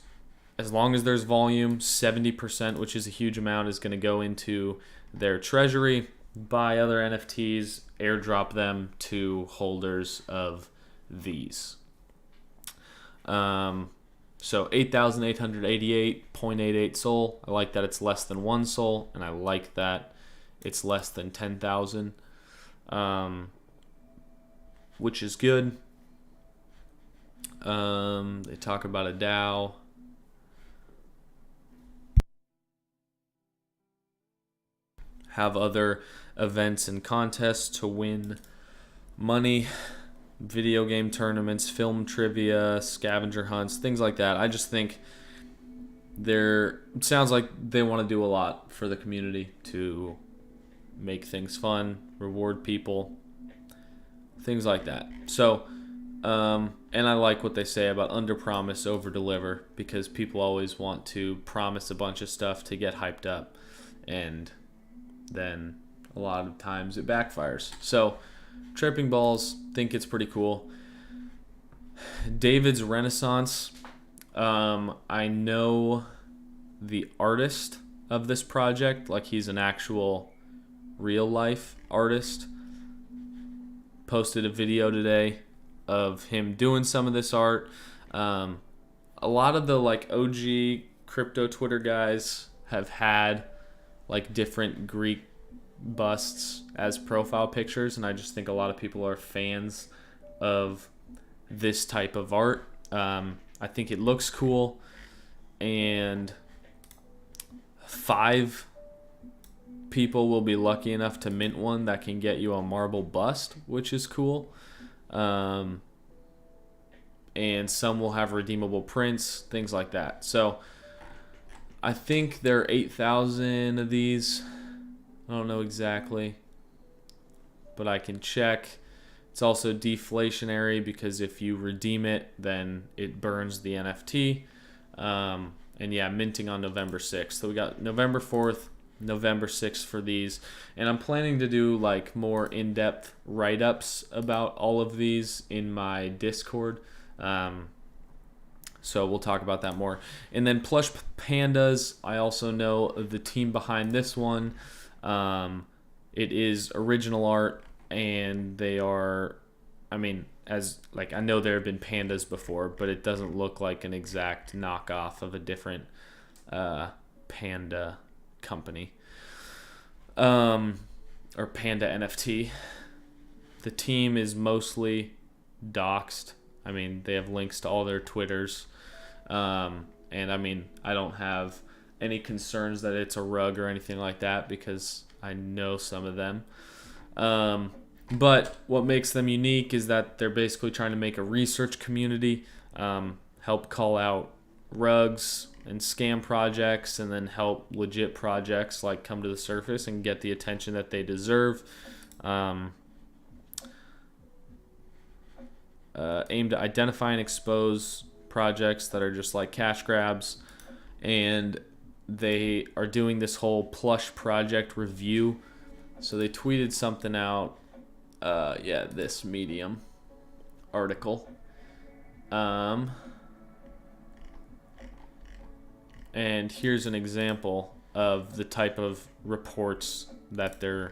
as long as there's volume, 70%, which is a huge amount, is going to go into their treasury, buy other NFTs, airdrop them to holders of these. So 8,888.88 SOL. I like that it's less than 1 SOL, and I like that it's less than 10,000, which is good. They talk about a DAO. Have other events and contests to win money. Video game tournaments, film trivia, scavenger hunts, things like that. I just think it sounds like they want to do a lot for the community to make things fun, reward people, things like that. So, and I like what they say about under promise, over deliver, because people always want to promise a bunch of stuff to get hyped up, and then a lot of times it backfires. So, Tripping Balls, think it's pretty cool. David's Renaissance, I know the artist of this project, like he's an actual real life artist, posted a video today of him doing some of this art. A lot of the like OG crypto Twitter guys have had like different Greek busts as profile pictures, and I just think a lot of people are fans of this type of art. I think it looks cool, and 5 people will be lucky enough to mint one that can get you a marble bust, which is cool. And some will have redeemable prints, things like that. So I think there are 8,000 of these. I don't know exactly, but I can check. It's also deflationary because if you redeem it, then it burns the NFT. And yeah, minting on November 6th. So we got November 4th, November 6th for these. And I'm planning to do like more in-depth write-ups about all of these in my Discord. So we'll talk about that more. And then Plush Pandas, I also know the team behind this one. It is original art, and they are, I mean, as like, I know there have been pandas before, but it doesn't look like an exact knockoff of a different panda company, or panda NFT. The team is mostly doxed. I mean, they have links to all their Twitters. And I mean, I don't have any concerns that it's a rug or anything like that because I know some of them. But what makes them unique is that they're basically trying to make a research community, help call out rugs and scam projects, and then help legit projects like come to the surface and get the attention that they deserve. Aim to identify and expose projects that are just like cash grabs, and they are doing this whole plush project review. So they tweeted something out, this Medium article, and here's an example of the type of reports that they're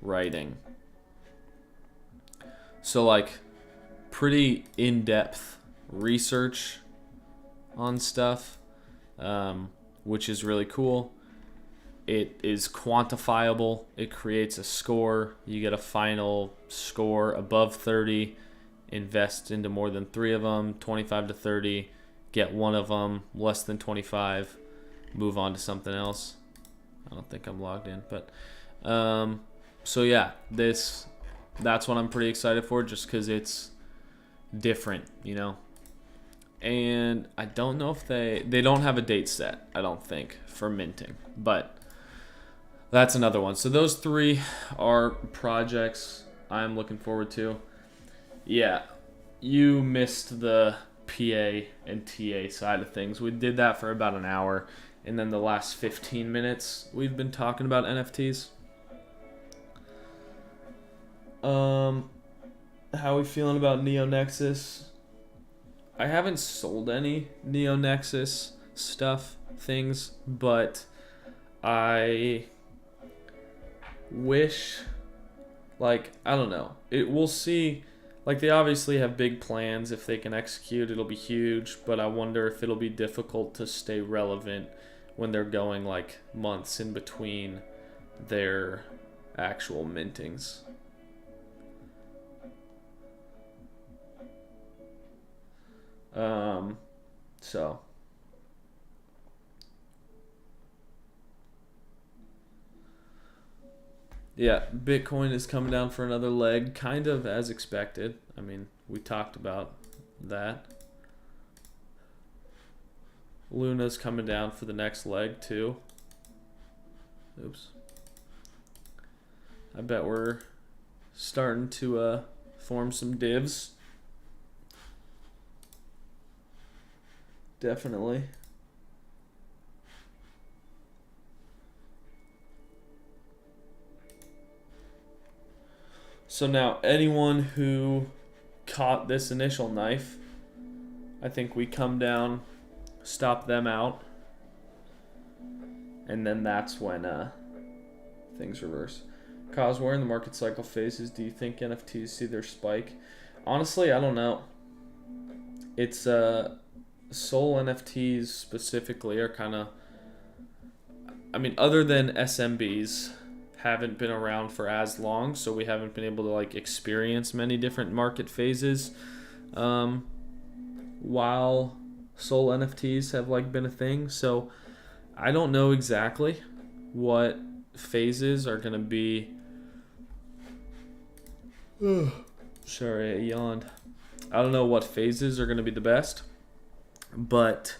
writing. So like pretty in-depth research on stuff, which is really cool. It is quantifiable. It creates a score. You get a final score above 30. Invest into more than 3 of them, 25 to 30. Get 1 of them, less than 25. Move on to something else. I don't think I'm logged in, but so yeah, that's what I'm pretty excited for, just because it's different, you know. And I don't know if they don't have a date set, I don't think, for minting, but that's another one. So those 3 are projects I'm looking forward to. Yeah, you missed the PA and TA side of things. We did that for about an hour, and then the last 15 minutes we've been talking about NFTs. How are we feeling about NeoNexus? I haven't sold any NeoNexus things, but I wish, like, I don't know. We'll see. Like, they obviously have big plans. If they can execute, it'll be huge, but I wonder if it'll be difficult to stay relevant when they're going, like, months in between their actual mintings. So yeah, Bitcoin is coming down for another leg, kind of as expected. I mean, we talked about that. Luna's coming down for the next leg too. Oops. I bet we're starting to form some divs. Definitely. So now, anyone who caught this initial knife, I think we come down, stop them out, and then that's when things reverse. Cause where in the market cycle phases do you think NFTs see their spike? Honestly, I don't know. It's Sol NFTs specifically are kind of, I mean, other than SMBs haven't been around for as long, so we haven't been able to like experience many different market phases. While Sol NFTs have like been a thing, so I don't know exactly what phases are gonna be. Sorry, I yawned. I don't know what phases are gonna be the best, but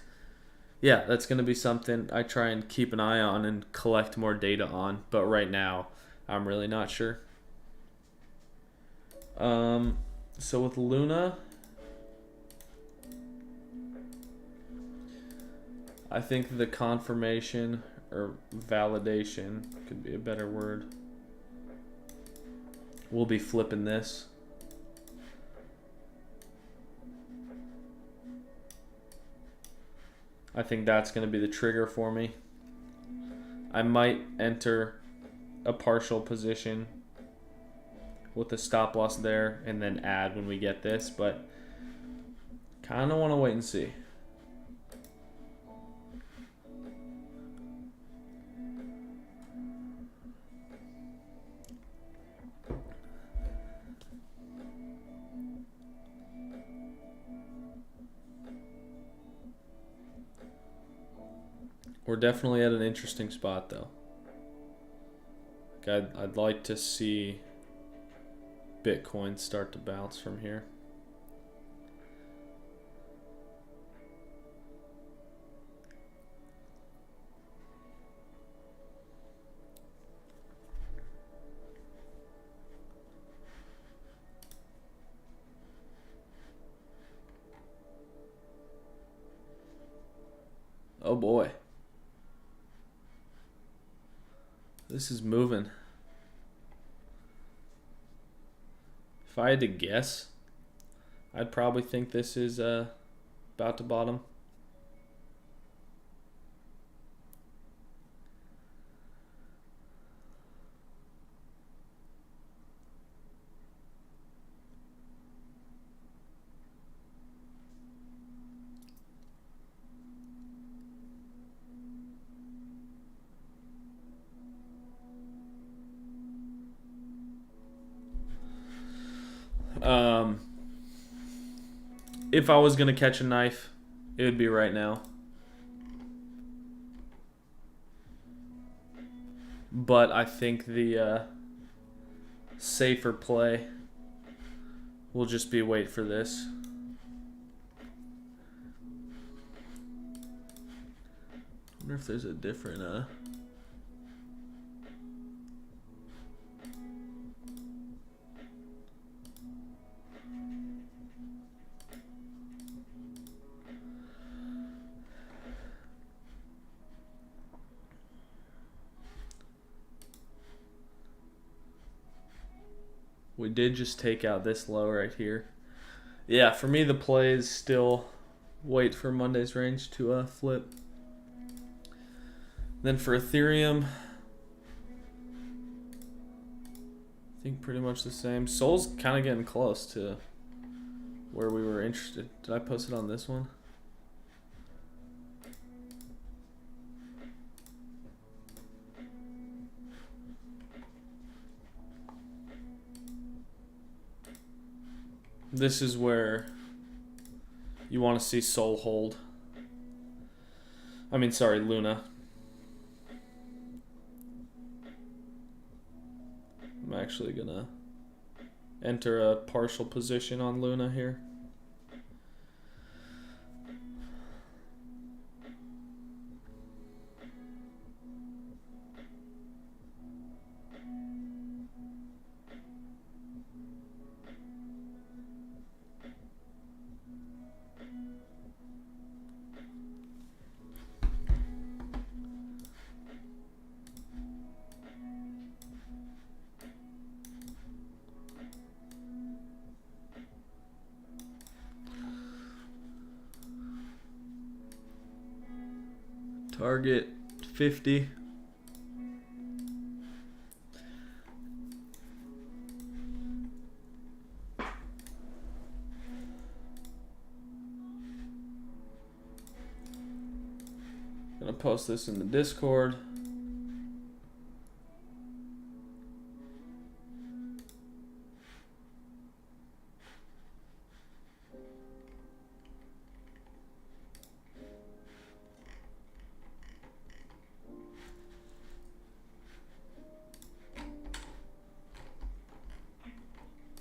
yeah, that's gonna be something I try and keep an eye on and collect more data on. But right now, I'm really not sure. So with Luna, I think the confirmation or validation could be a better word. We'll be flipping this. I think that's going to be the trigger for me. I might enter a partial position with a stop loss there and then add when we get this, but kind of want to wait and see. We're definitely at an interesting spot, though. I'd like to see Bitcoin start to bounce from here. Oh boy. This is moving. If I had to guess, I'd probably think this is about to bottom. If I was gonna catch a knife, it would be right now. But I think the safer play will just be wait for this. I wonder if there's a different we did just take out this low right here. Yeah, for me the play is still wait for Monday's range to flip. Then for Ethereum, I think pretty much the same. Sol's kind of getting close to where we were interested. Did I post it on this one? This is where you want to see Sol hold. I mean, sorry, Luna. I'm actually gonna enter a partial position on Luna here. Target 50. post this in the Discord.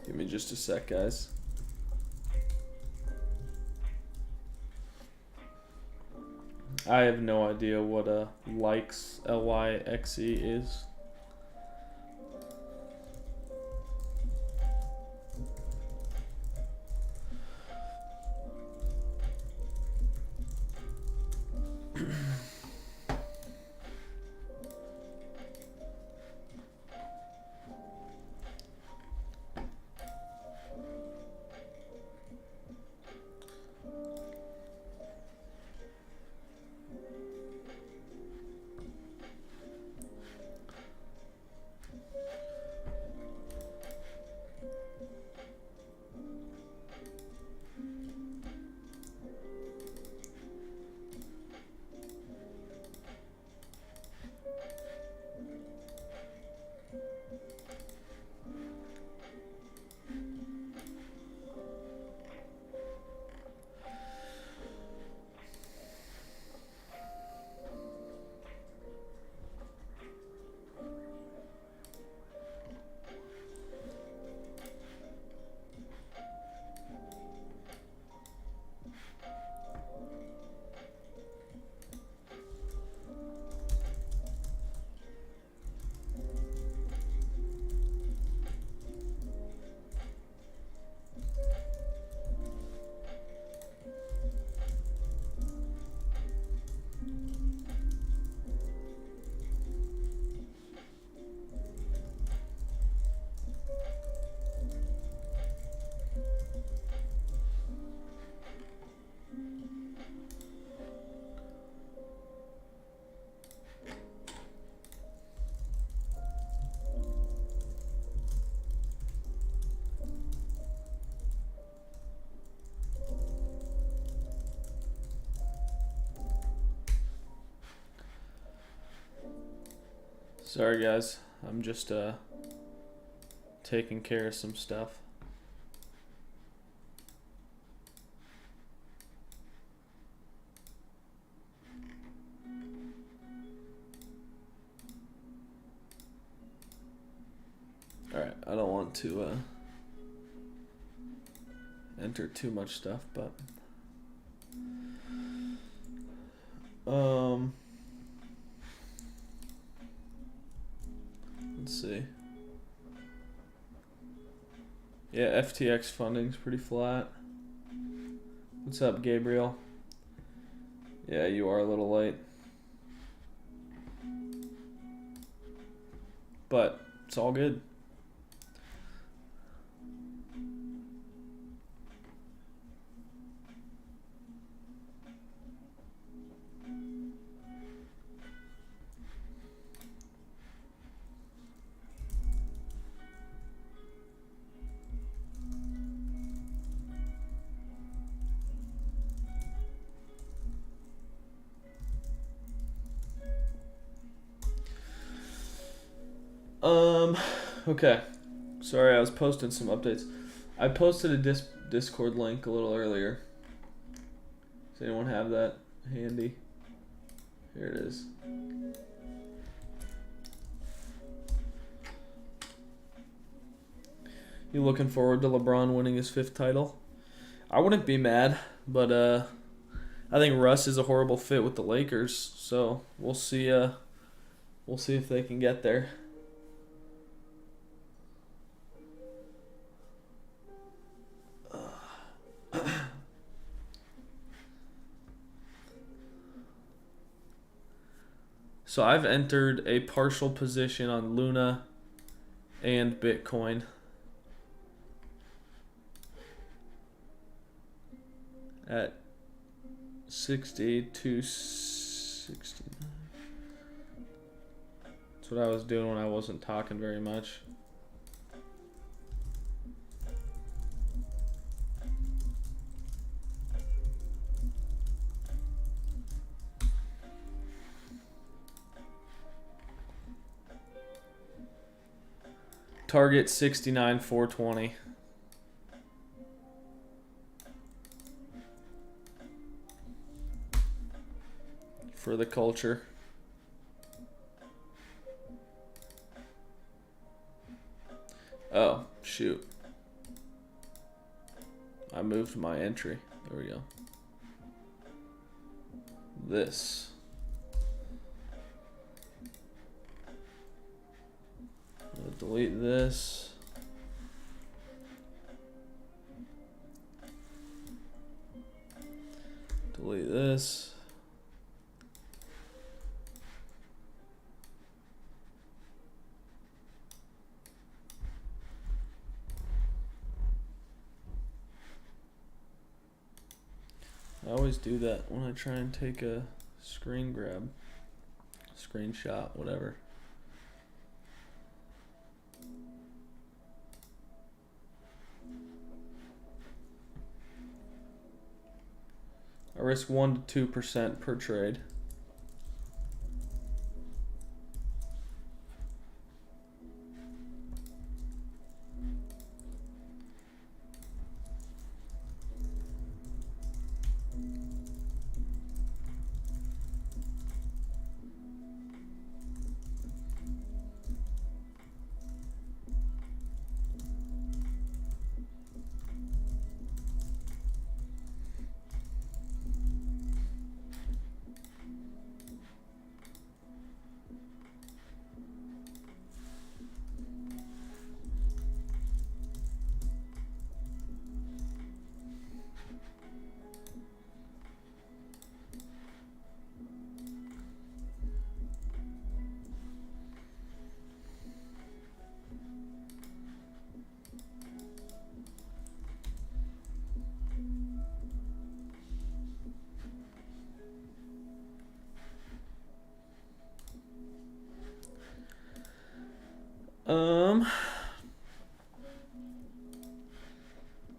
Give me just a sec, guys. I have no idea what a likes, L-Y-X-E is. Sorry guys, I'm just taking care of some stuff. Alright, I don't want to enter too much stuff, but let's see. Yeah, FTX funding's pretty flat. What's up, Gabriel? Yeah, you are a little late. But it's all good. Okay. Sorry, I was posting some updates. I posted a Discord link a little earlier. Does anyone have that handy? Here it is. You looking forward to LeBron winning his 5th title? I wouldn't be mad, but I think Russ is a horrible fit with the Lakers, so we'll see if they can get there. So I've entered a partial position on Luna and Bitcoin. At 60 to 69. That's what I was doing when I wasn't talking very much. Target 69,420. For the culture. Oh, shoot. I moved my entry. There we go. This. I'll delete this. Delete this. I always do that when I try and take a screen grab, screenshot, whatever. I risk 1 to 2% per trade.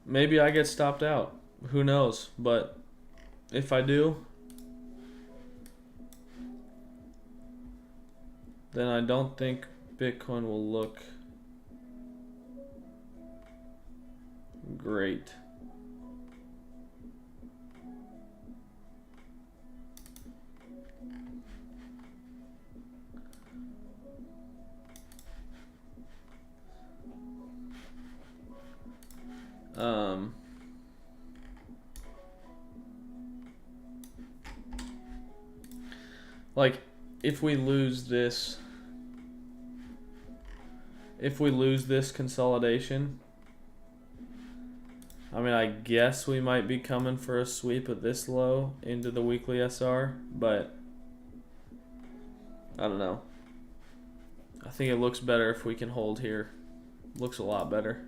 Maybe I get stopped out. Who knows? But if I do, then I don't think Bitcoin will look great. Like, if we lose this consolidation, I mean, I guess we might be coming for a sweep at this low into the weekly SR, but I don't know. I think it looks better if we can hold here. Looks a lot better.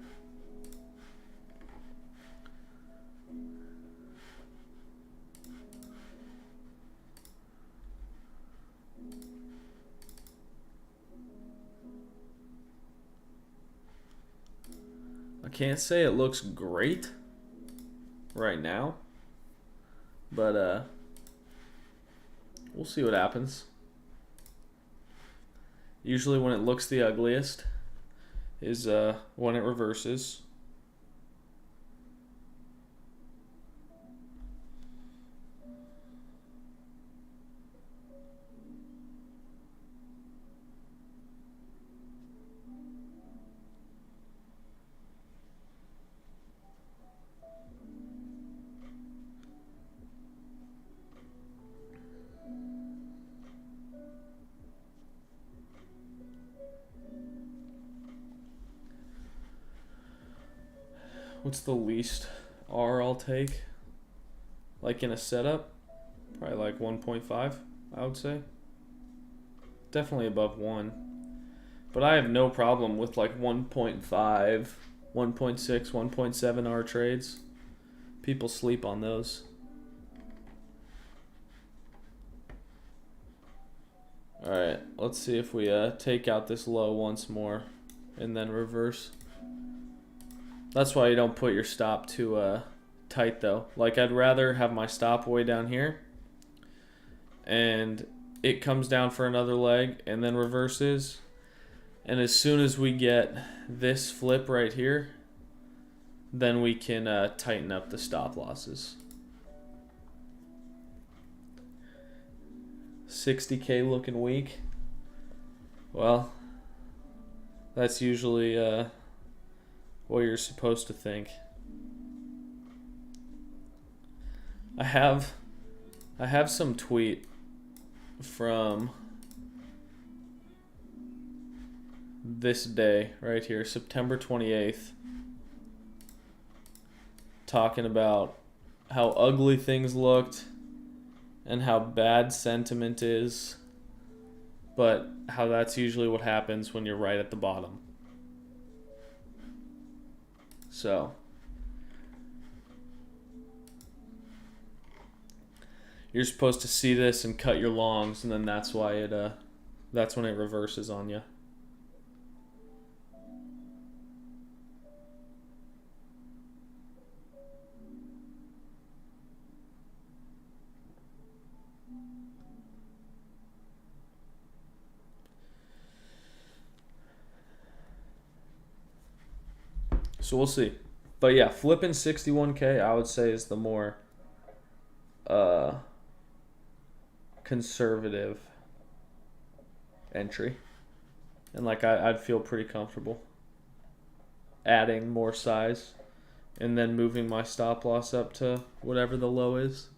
I can't say it looks great right now, but we'll see what happens. Usually when it looks the ugliest is when it reverses. What's the least R I'll take? Like in a setup? Probably like 1.5, I would say. Definitely above 1. But I have no problem with like 1.5, 1.6, 1.7 R trades. People sleep on those. Alright, let's see if we take out this low once more and then reverse. That's why you don't put your stop too tight though. Like, I'd rather have my stop way down here and it comes down for another leg and then reverses And as soon as we get this flip right here, then we can tighten up the stop losses. 60K looking weak. Well, that's usually what you're supposed to think. I have some tweet from this day right here, September 28th, talking about how ugly things looked and how bad sentiment is, but how that's usually what happens when you're right at the bottom. So you're supposed to see this and cut your longs, and then that's why that's when it reverses on you. So we'll see. But yeah, flipping 61K, I would say, is the more conservative entry. And like I'd feel pretty comfortable adding more size and then moving my stop loss up to whatever the low is.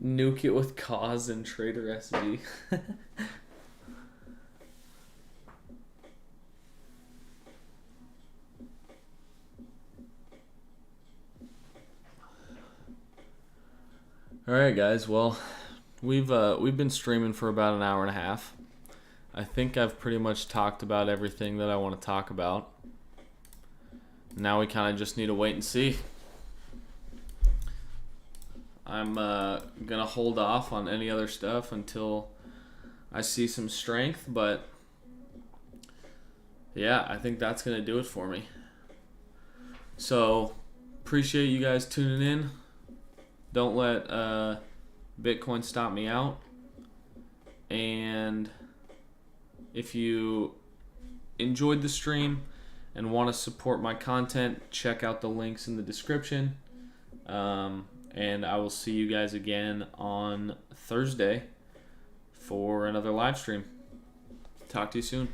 Nuke it with cause and Trader SV. All right, guys. Well, we've been streaming for about an hour and a half. I think I've pretty much talked about everything that I want to talk about. Now we kind of just need to wait and see. I'm gonna hold off on any other stuff until I see some strength, but yeah, I think that's gonna do it for me. So appreciate you guys tuning in. Don't let Bitcoin stop me out. And if you enjoyed the stream and want to support my content, check out the links in the description. And I will see you guys again on Thursday for another live stream. Talk to you soon.